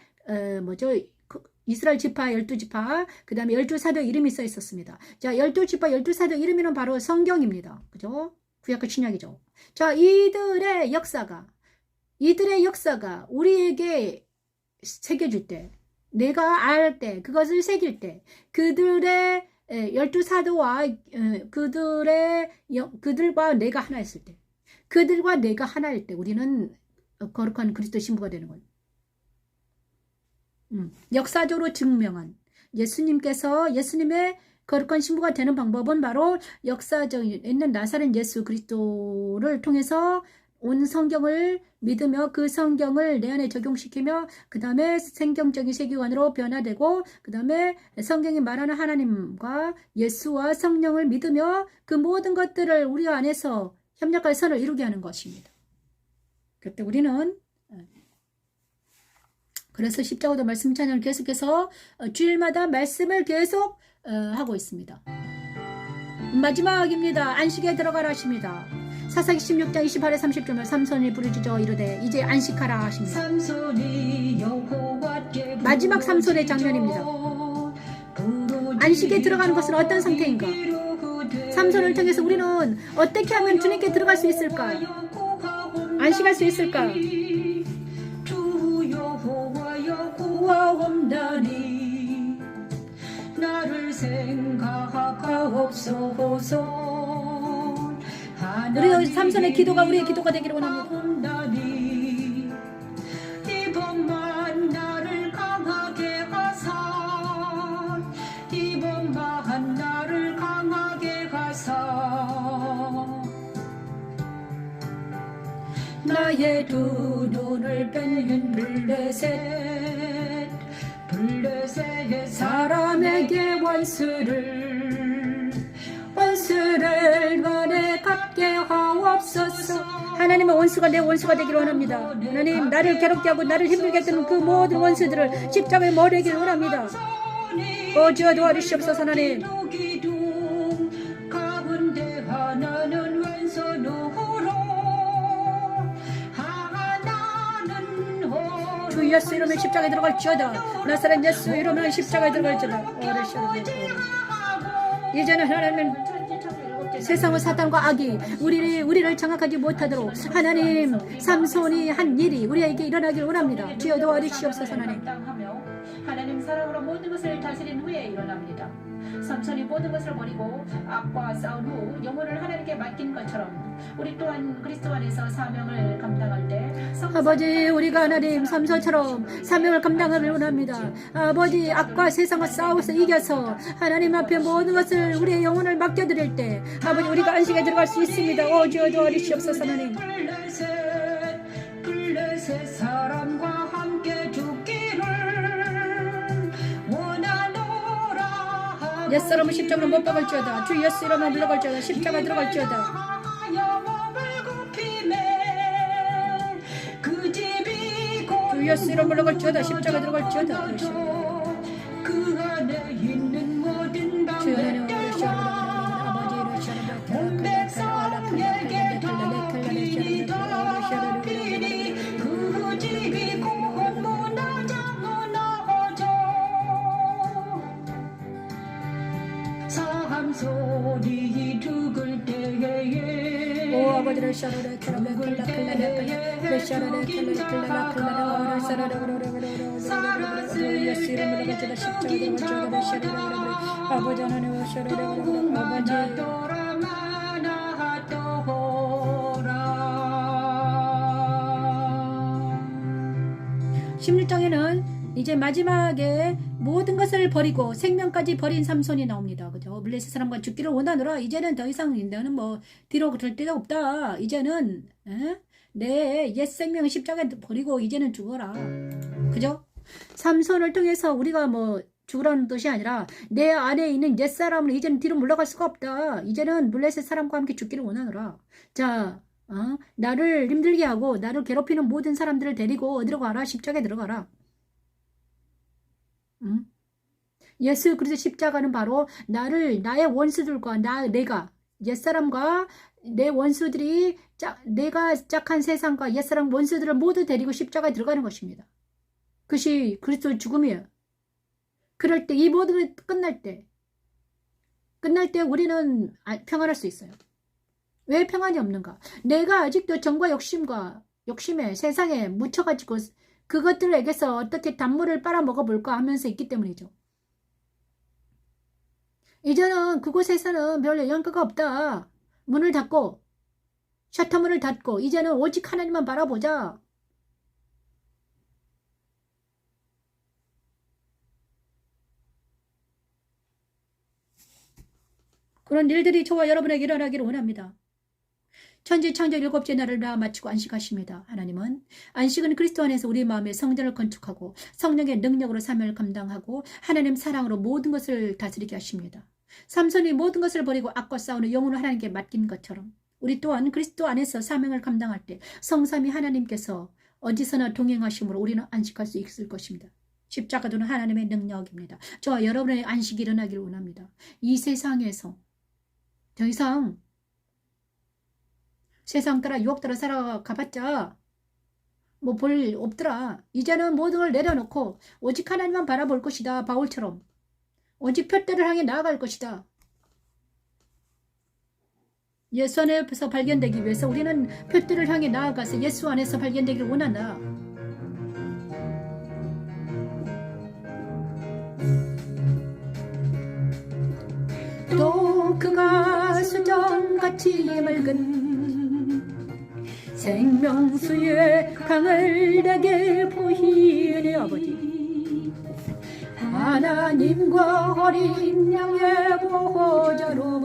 이스라엘 지파 12지파 그 다음에 12사도 이름이 써 있었습니다. 자, 12지파 12사도 이름은 바로 성경입니다. 그죠? 구약과 신약이죠. 자, 이들의 역사가 우리에게 새겨줄 때 내가 알 때 그것을 새길 때 그들의 12사도와 그들과 내가 하나였을 때 그들과 내가 하나일 때 우리는 거룩한 그리스도 신부가 되는 거예요. 역사적으로 증명한 예수님께서 예수님의 거룩한 신부가 되는 방법은 바로 역사적인 있는 나사렛 예수 그리스도를 통해서 온 성경을 믿으며 그 성경을 내 안에 적용시키며 그 다음에 생경적인 세계관으로 변화되고 그 다음에 성경이 말하는 하나님과 예수와 성령을 믿으며 그 모든 것들을 우리 안에서 협력할 선을 이루게 하는 것입니다. 그때 우리는 그래서 십자가도 말씀 찬양을 계속해서 주일마다 말씀을 계속 하고 있습니다. 마지막입니다. 안식에 들어가라 하십니다. 사사기 16장 28에 30절에 삼손이 부르짖어 이르되 이제 안식하라 하십니다. 마지막 삼손의 장면입니다. 안식에 들어가는 것은 어떤 상태인가? 삼손을 통해서 우리는 어떻게 하면 주님께 들어갈 수 있을까? 안식할 수 있을까? 구하옵나니 나를 생각하옵소서. 우리 삼손의 기도가 우리의 기도가 되기를 원합니다. 이번만 나를 강하게 하사 이번만 나를 강하게 하사 나의 두 눈을 뺀 블레셋 사람에게 원수를 만에 갚게 하옵소서. 하나님은 원수가 내 원수가 되기를 원합니다. 하나님 나를 괴롭게 하고 나를 힘들게 했던 그 모든 원수들을 십자가에 몰아내기를 원합니다. 주여 도와주시옵소서. 하나님 주 예수 이름의 십자가에 들어갈지어다. 나사렛 예수 이름의 십자가에 들어갈지어다. 이제는 하나님 세상의 사탄과 악이 우리를 장악하지 못하도록 하나님 삼손이 한 일이 우리에게 일어나길 원합니다. 주여 도와주시옵소서. 하나님 사랑으로 모든 것을 다스린 후에 일어납니다. 삼손이 모든 것을 버리고 악과 싸운 후 영혼을 하나님께 맡긴 것처럼 우리 또한 그리스도 안에서 사명을 감당할 때 아버지 우리가 하나님 삼손처럼 사명을 감당하길 원합니다. 아버지 악과 세상과 싸워서 이겨서 하나님 앞에 모든 것을 우리의 영혼을 맡겨드릴 때 아버지 우리가 안식에 들어갈 수 있습니다. 주여 도와주시옵소서. 하나님 블레셋 사람과 함께 죽기를 원하노라. 옛사람은 십자가로 못 박을지어다. 주 예수 이름으로 물러갈지어다. 십자가 들어갈지어다. 주 예수 이름으로 물러갈지어다. 십자가 들어갈지어다. 그 안에 있는 모든 방법을 세상에게 믿어 비리 그 집이 곧 무너져 삼손이 죽을 때에 오 아버지를 샤르르 클라베 클라클라베 샤르르 클라클라라 클라라 샤르르 예수 이름으로 가져다 십자가를 가져다 샤르르 아버지 하나님 샤르르 아버지 16장에는 이제 마지막에 모든 것을 버리고 생명까지 버린 삼손이 나옵니다. 그죠? 블레셋 사람과 죽기를 원하노라. 이제는 더 이상 너는 뭐 뒤로 들 데가 없다. 이제는 내 옛 생명을 십자가에 버리고 이제는 죽어라. 그죠? 삼손을 통해서 우리가 뭐 죽으라는 뜻이 아니라 내 안에 있는 옛사람을 이제는 뒤로 물러갈 수가 없다. 이제는 블레셋 사람과 함께 죽기를 원하노라. 자, 나를 힘들게 하고 나를 괴롭히는 모든 사람들을 데리고 어디로 가라? 십자가에 들어가라. 예수 그리스도 십자가는 바로 나의 원수들과 내가 옛사람과 내 원수들이 내가 짝한 세상과 옛사람 원수들을 모두 데리고 십자가에 들어가는 것입니다. 그것이 그리스도의 죽음이에요. 그럴 때 이 모든 게 끝날 때 우리는 평안할 수 있어요. 왜 평안이 없는가? 내가 아직도 정과 욕심에 세상에 묻혀가지고 그것들에게서 어떻게 단물을 빨아먹어볼까 하면서 있기 때문이죠. 이제는 그곳에서는 별 영향가 없다. 문을 닫고 셔터문을 닫고 이제는 오직 하나님만 바라보자. 그런 일들이 저와 여러분에게 일어나기를 원합니다. 천지창조 7째 날을 다 마치고 안식하십니다. 하나님은 안식은 그리스도 안에서 우리 마음의 성전을 건축하고 성령의 능력으로 사명을 감당하고 하나님 사랑으로 모든 것을 다스리게 하십니다. 삼손이 모든 것을 버리고 악과 싸우는 영혼을 하나님께 맡긴 것처럼 우리 또한 그리스도 안에서 사명을 감당할 때 성삼위 하나님께서 어디서나 동행하심으로 우리는 안식할 수 있을 것입니다. 십자가도는 하나님의 능력입니다. 저와 여러분의 안식이 일어나기를 원합니다. 이 세상에서 더 이상 세상 따라 유혹 따라 살아가봤자 뭐 볼 없더라. 이제는 모든 걸 내려놓고 오직 하나님만 바라볼 것이다. 바울처럼 오직 표대를 향해 나아갈 것이다. 예수 안에서 발견되기 위해서 우리는 표대를 향해 나아가서 예수 안에서 발견되기를 원한다. 또 그가 수정같이 맑은 생명수의 강을 내게 보이니 아버지 하나님과 어린 양의 보호자로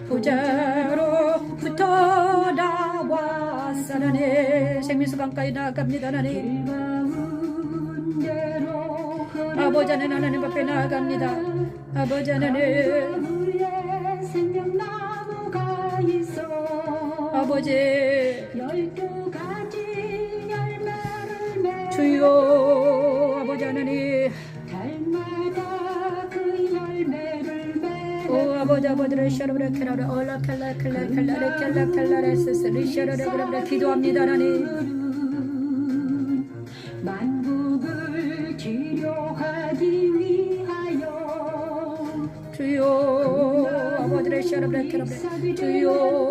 부자로부터 나와 살아내 생명수 강가에 나아갑니다. 하나님 아버지 하나님 하나님 앞에 나아갑니다. 아버지 하나님 아버지 12가지 열매를 맺어 주여 아버지 하나님 달마다 그 열매를 맺어 오 아버지 아버지를 샤르브레케라를 올라칼라칼라칼라레켈라칼라레스스 리샤르레그레 기도합니다. 하나님 만국을 치료하기 위하여 주여 아버지를 샤르브레케라를 주여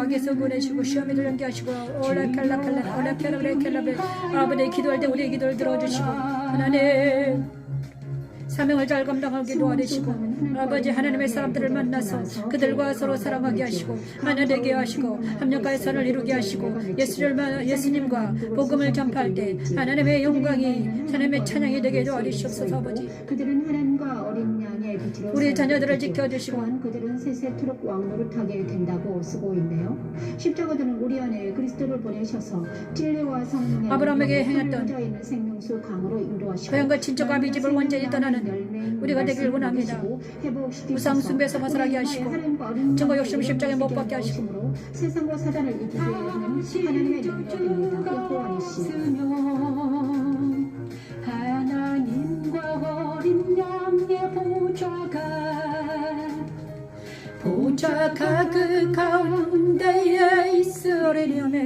악에서 보내시고 시험에 들게 하시고 올라칼라칼라 올라칼라브레켈라브레 아버지 기도할 때 우리의 기도를 들어주시고 하나님 사명을 잘 감당하게 도와주시고 아버지 하나님의 사람들을 만나서 그들과 서로 사랑하게 하시고 하나 되게 하시고 합력하여 선을 이루게 하시고 예수님과 복음을 전파할 때 하나님의 영광이 하나님의 찬양이 되게 도와주시옵소서. 아버지 그들은 하나님과 어린 양의 빛으로 우리 자녀들을 지켜주시고 또한 그들은 세세토록 왕노릇하게 된다고 쓰고 있네요. 십자가들은 우리 안에 그리스도를 보내셔서 진리와 성령의 아브라함에게 행했던 있는 생명수 강으로 인도하시고 고향과 친척과 미집을 완전히 떠나는 우리가 되길 원합니다. 우상 숭배에서 벗어나게 하시고 증거 욕심 십자가에 못 박게 하시고 세상과 사단을 이기게 하는 하나님의 능력입니다. 하나님과 어린 양의 보좌가 그 가운데에 있으려면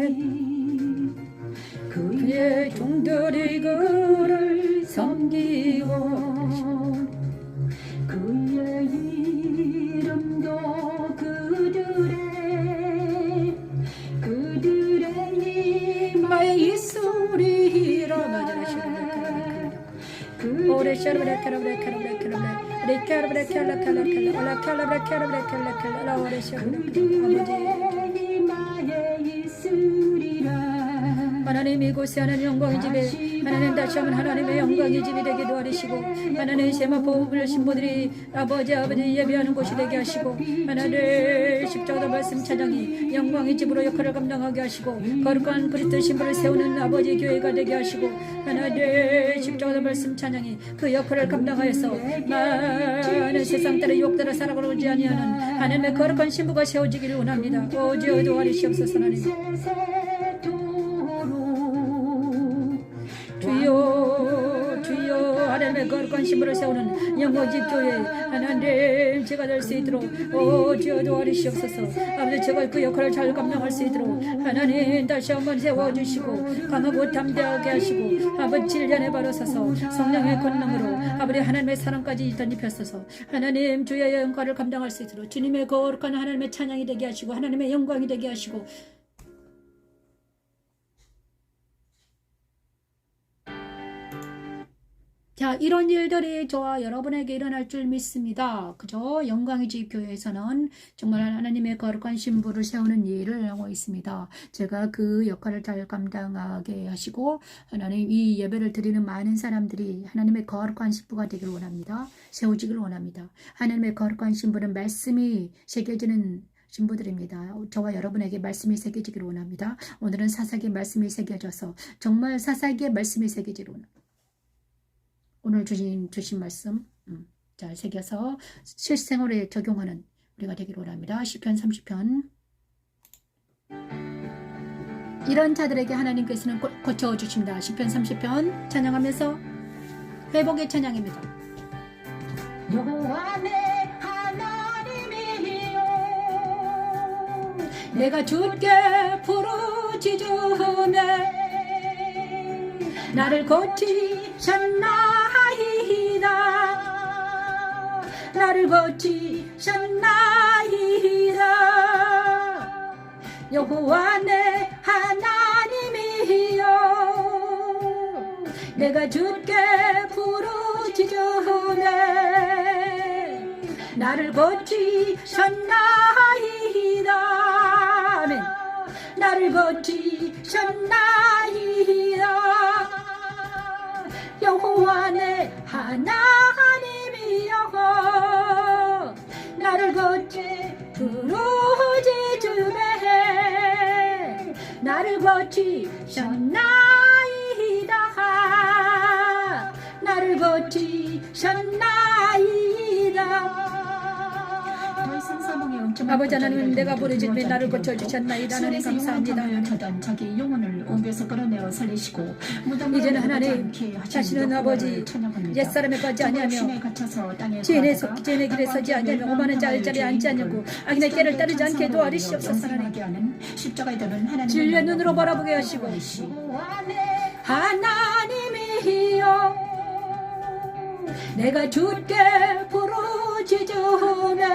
그의 종들이 그를 섬기고 그의 이름도 그들의 이마에 있으리라. 오래 하나님 이곳에 하나님 영광의 집에 하나님 다시 한번 하나님의 영광의 집이 되게 도와주시고 하나님 세마포 신부들이 아버지 예배하는 곳이 되게 하시고 하나님 십자가 말씀 찬양이 영광의 집으로 역할을 감당하게 하시고 거룩한 그리스도 신부를 세우는 아버지 교회가 되게 하시고 하나님 십자가 말씀 찬양이 그 역할을 감당하여서 많은 세상 따라 유혹 따라 살아가지 아니하는 하나님의 거룩한 신부가 세워지기를 원합니다. 오지어 도와주시옵소서. 하나님 주여 하나님의 거룩한 신부를 세우는 영광집 교회 하나님 제가 될 수 있도록 주여 도와주시옵소서. 아버지 제가 그 역할을 잘 감당할 수 있도록 하나님 다시 한번 세워주시고 강하고 담대하게 하시고 아버지 7년에 바로 서서 성령의 권능으로 아버지 하나님의 사랑까지 던집혔어서 하나님 주의 영광을 감당할 수 있도록 주님의 거룩한 하나님의 찬양이 되게 하시고 하나님의 영광이 되게 하시고 자, 이런 일들이 저와 여러분에게 일어날 줄 믿습니다. 그죠? 영광의 집 교회에서는 정말 하나님의 거룩한 신부를 세우는 일을 하고 있습니다. 제가 그 역할을 잘 감당하게 하시고 하나님 이 예배를 드리는 많은 사람들이 하나님의 거룩한 신부가 되길 원합니다. 세워지길 원합니다. 하나님의 거룩한 신부는 말씀이 새겨지는 신부들입니다. 저와 여러분에게 말씀이 새겨지길 원합니다. 오늘은 사사기의 말씀이 새겨져서 정말 사사기의 말씀이 새겨지길 원합니다. 오늘 주신 말씀 잘 새겨서 실생활에 적용하는 우리가 되기를 원합니다. 시편 30편. 이런 자들에게 하나님께서는 고쳐주신다. 시편 30편 찬양하면서 회복의 찬양입니다. 여호와 내 하나님이여 내가 주께 부르짖으네 나를 고치셨나이다. 나를 고치셨나이다. 여호와 내 하나님이여 내가 주께 부르짖으네 나를 고치셨나이다. 아멘. 나를 고치셨나이다. 여호와 내 하나님이여 나를 고치 부르짖으네 나를 고치셨나이다. 나를 고치셨나이다. 더 이상 사망의 영점을 아버지 하나님 내가 부르짖으매 나를 고쳐주셨나이다. 하나님 감사합니다. 타던 자기 영혼을 옥에서 끌어내어 살리시고 이제는 하나님 자신은 아버지 옛사람에 빠지 아니하며 죄인의 길에 서지 아니하며 오만한 자의 자리에 앉지 않냐고 악인의 깨를 따르지 않게 도와주시옵소서. 하나님 진리의 눈으로 바라보게 하시고 하나님이여 내가 주께 부르짖으네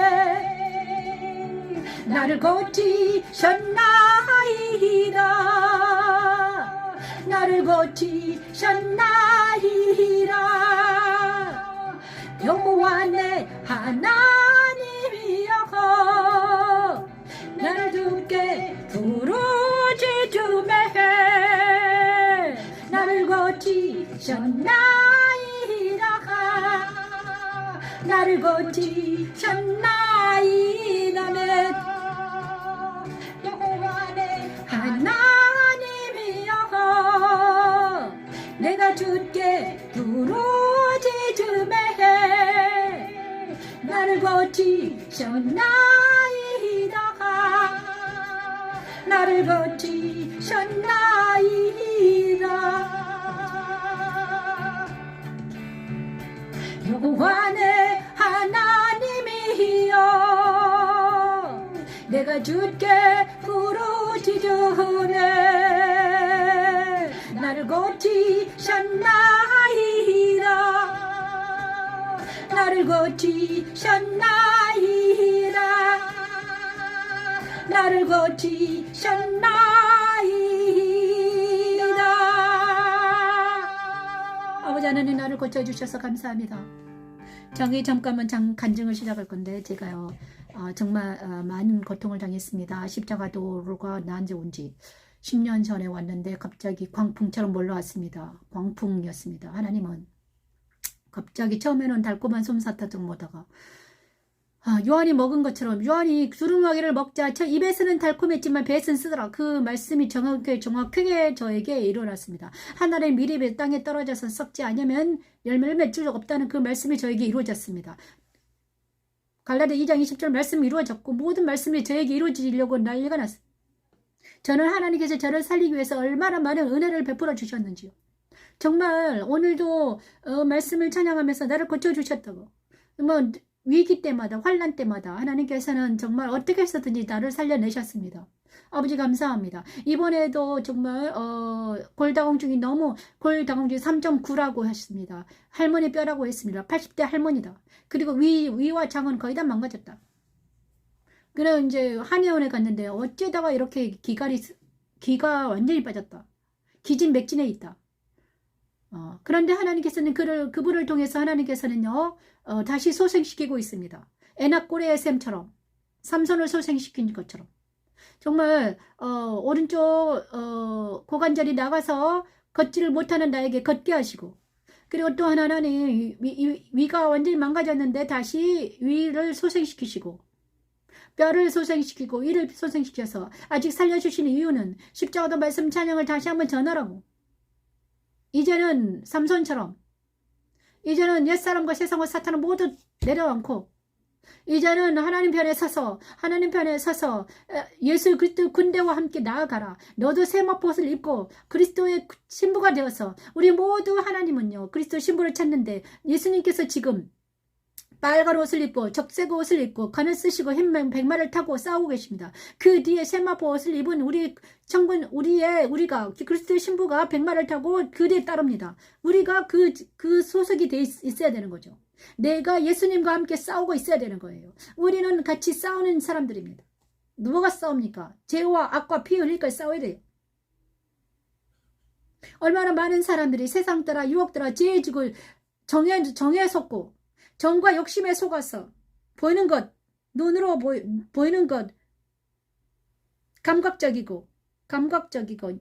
나를 고치셨나이다. 나를 고치셨나이다. 여호와 내 하나님이여 나를 주께 부르짖으매 나를 고치셨나이다. 나를 고치셨나이다. 여호와 내 하나님이여 내가 주께 부르짖으매 나를 고치셨나이다. 나를 고치셨나이다. 여호와 내 하나님이여 내가 주께 부르짖으네 나를 고치셨나이다. 나를 고치셨나이다. 나를 고치셨나이다. 아버지 하나님 나를 고쳐주셔서 감사합니다. 잠깐만 간증을 시작할 건데 제가요 정말 많은 고통을 당했습니다. 십자가도가 나한테 온 지 10년 전에 왔는데 갑자기 광풍처럼 몰려왔습니다. 광풍이었습니다. 하나님은 갑자기 처음에는 달콤한 솜사탕 먹다가 요한이 먹은 것처럼 요한이 두루마기를 먹자 저 입에서는 달콤했지만 배에서는 쓰더라. 그 말씀이 정확하게 저에게 일어났습니다. 하늘의 미립이 땅에 떨어져서 썩지 않으면 열매를 맺을 수 없다는 그 말씀이 저에게 이루어졌습니다. 갈라디아 2장 20절 말씀이 이루어졌고 모든 말씀이 저에게 이루어지려고 난리가 났습니다. 저는 하나님께서 저를 살리기 위해서 얼마나 많은 은혜를 베풀어 주셨는지요. 정말 오늘도 말씀을 찬양하면서 나를 고쳐주셨다고 위기 때마다 환난 때마다 하나님께서는 정말 어떻게 해서든지 나를 살려내셨습니다. 아버지 감사합니다. 이번에도 정말 골다공증이 너무 골다공증 3.9라고 했습니다. 할머니 뼈라고 했습니다. 80대 할머니다. 그리고 위와 장은 거의 다 망가졌다. 그래 이제 한의원에 갔는데 어쩌다가 이렇게 기가 완전히 빠졌다. 기진맥진에 있다. 그런데 하나님께서는 그분을 통해서 하나님께서는요, 다시 소생시키고 있습니다. 에낙고레의 셈처럼, 삼손을 소생시킨 것처럼. 정말, 오른쪽, 고관절이 나가서 걷지를 못하는 나에게 걷게 하시고, 그리고 또 하나는 위가 완전히 망가졌는데 다시 위를 소생시키시고, 뼈를 소생시키고, 이를 소생시켜서 아직 살려주시는 이유는 십자가도 말씀 찬양을 다시 한번 전하라고. 이제는 삼손처럼, 이제는 옛사람과 세상과 사탄을 모두 내려앉고, 이제는 하나님 편에 서서 예수 그리스도 군대와 함께 나아가라. 너도 세마포옷을 입고 그리스도의 신부가 되어서, 우리 모두 하나님은요, 그리스도 신부를 찾는데 예수님께서 지금 빨간 옷을 입고 적색 옷을 입고 관을 쓰시고 흰 백마를 타고 싸우고 계십니다. 그 뒤에 세마포 옷을 입은 우리 청군 우리가 그리스도의 신부가 백마를 타고 그 뒤에 따릅니다. 우리가 그 소속이 돼 있어야 되는 거죠. 내가 예수님과 함께 싸우고 있어야 되는 거예요. 우리는 같이 싸우는 사람들입니다. 누가 싸웁니까? 죄와 악과 피 흘릴 걸 싸워야 돼요. 얼마나 많은 사람들이 세상 따라 유혹 따라 죄에 지고 정에 속고 정과 욕심에 속아서 보이는 것, 눈으로 보이는 것, 감각적이고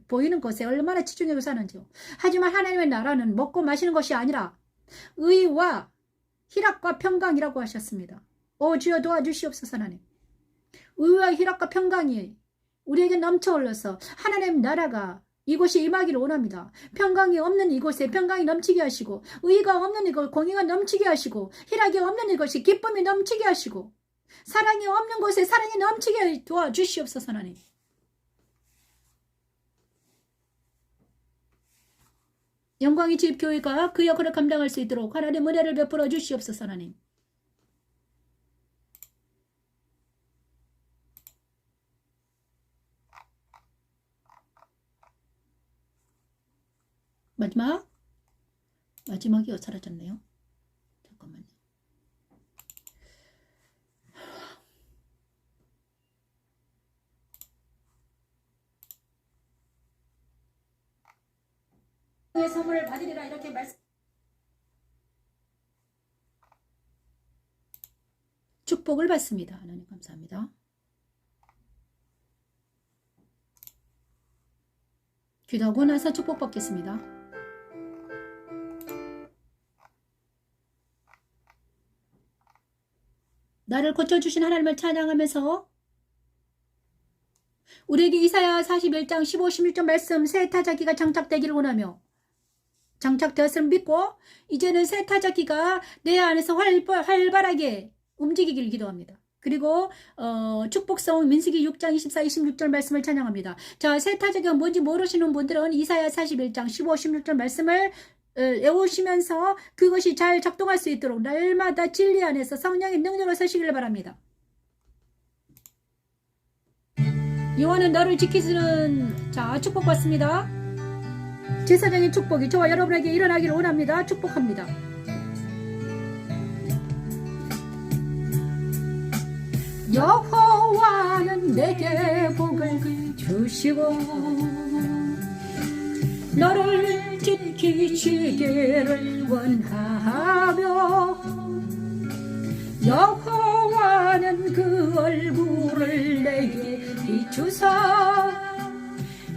보이는 것에 얼마나 치중하고 사는지요. 하지만 하나님의 나라는 먹고 마시는 것이 아니라 의와 희락과 평강이라고 하셨습니다. 오 주여 도와주시옵소서. 하나님, 의와 희락과 평강이 우리에게 넘쳐 흘러서 하나님 나라가 이곳이 임하기를 원합니다. 평강이 없는 이곳에 평강이 넘치게 하시고, 의가 없는 이곳 공의가 넘치게 하시고, 희락이 없는 이곳이 기쁨이 넘치게 하시고, 사랑이 없는 곳에 사랑이 넘치게 도와주시옵소서. 하나님, 영광의 집교회가 그 역할을 감당할 수 있도록 하나님 은혜를 베풀어 주시옵소서. 하나님, 마지막이 사라졌네요. 잠깐만요. 의 선물을 받으리라 이렇게 말씀. 축복을 받습니다. 하나님 감사합니다. 기도하고 나서 축복 받겠습니다. 나를 고쳐주신 하나님을 찬양하면서 우리에게 이사야 41장 15, 16절 말씀 새 타작기가 장착되기를 원하며 장착되었음을 믿고 이제는 새 타작기가 내 안에서 활발하게 움직이기를 기도합니다. 그리고 축복성 민수기 6장 24, 26절 말씀을 찬양합니다. 자, 새 타작기가 뭔지 모르시는 분들은 이사야 41장 15, 16절 말씀을 외우시면서 그것이 잘 작동할 수 있도록 날마다 진리 안에서 성령의 능력을 서시기를 바랍니다. 여호와는 너를 지키시는 자 축복받습니다. 제사장의 축복이 저와 여러분에게 일어나기를 원합니다. 축복합니다. 여호와는 내게 복을 주시고 너를 지키시기를 원하며 여호와는 그 얼굴을 내게 비추사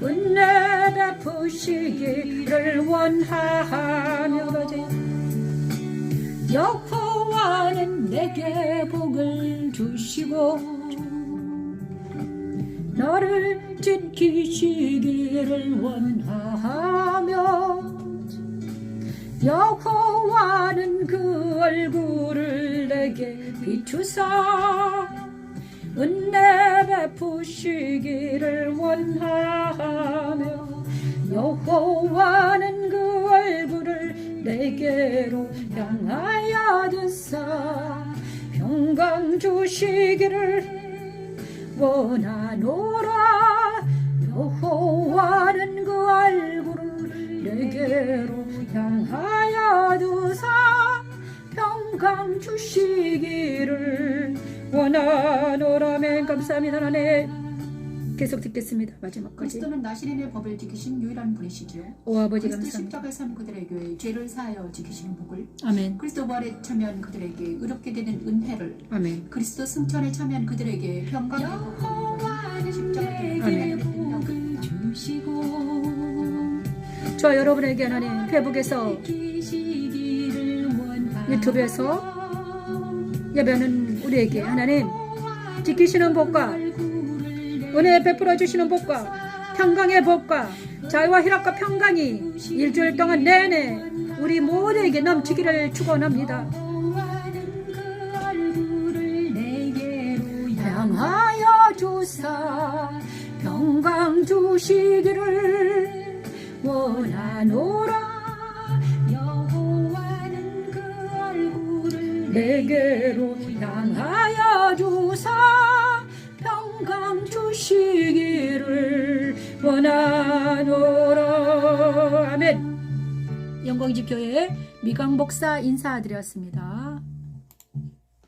은혜 베푸시기를 원하며 여호와는 내게 복을 주시고 너를 지키시기를 원하며 여호와는 그 얼굴을 내게 비추사 은혜 베푸시기를 원하며 여호와는 그 얼굴을 내게로 향하여 드사 평강 주시기를 원하노라. 여호와는 그 얼굴을 내게로 향하여 두사 평강 주시기를 원하노라. 아멘. 감사합니다. 하나님 계속 듣겠습니다. 마지막까지. 그리스도는 나시린의 법을 지키신 유일한 분이시지요. 오 아버지 그리스도 감사합니다. 십자가에 산 그들에게 죄를 사하여 지키시는 복을, 아멘. 그리스도 부활에 참여한 그들에게 의롭게 되는 은혜를, 아멘. 그리스도 승천에 참여한 그들에게 평강의 복을, 십자가의 아멘. 복을 주시고 저 여러분에게 하나님 페북에서 유튜브에서 예배하는 우리에게 하나님 지키시는 복과 은혜 베풀어 주시는 복과 평강의 복과 자유와 희락과 평강이 일주일 동안 내내 우리 모두에게 넘치기를 축원합니다. 향하여 주사 평강 주시기를 원하노라. 여호와는 그 얼굴을 내게로 향하여 주사 평강 주시기를 원하노라. 아멘. 영광집교회 미강목사 인사드렸습니다.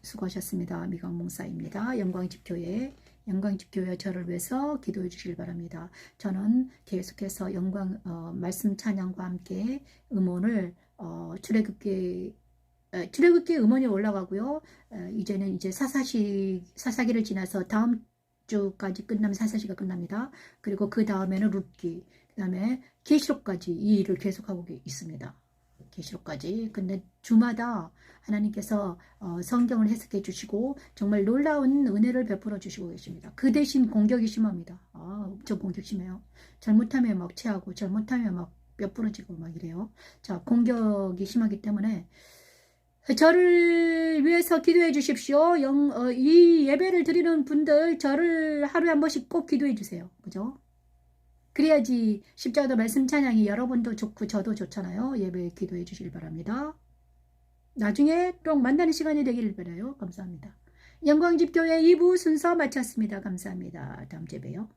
수고하셨습니다. 미강목사입니다. 영광집교회 저를 위해서 기도해 주시길 바랍니다. 저는 계속해서 말씀 찬양과 함께 음원을 출애굽기 음원이 올라가고요. 이제는 이제 사사기를 지나서 다음 주까지 끝나면 사사시가 끝납니다. 그리고 그 다음에는 룻기, 그 다음에 계시록까지 이 일을 계속하고 있습니다. 계시록까지. 근데 주마다 하나님께서 성경을 해석해 주시고 정말 놀라운 은혜를 베풀어 주시고 계십니다. 그 대신 공격이 심합니다. 저 공격 심해요. 잘못하면 막 체하고 잘못하면 막 뼈 부러지고 막 이래요. 자, 공격이 심하기 때문에 저를 위해서 기도해 주십시오. 이 예배를 드리는 분들 저를 하루에 한 번씩 꼭 기도해 주세요. 그죠? 그래야지 십자가도 말씀 찬양이 여러분도 좋고 저도 좋잖아요. 예배 기도해 주시길 바랍니다. 나중에 또 만나는 시간이 되기를 바라요. 감사합니다. 영광집교회 2부 순서 마쳤습니다. 감사합니다. 다음 주에 봬요.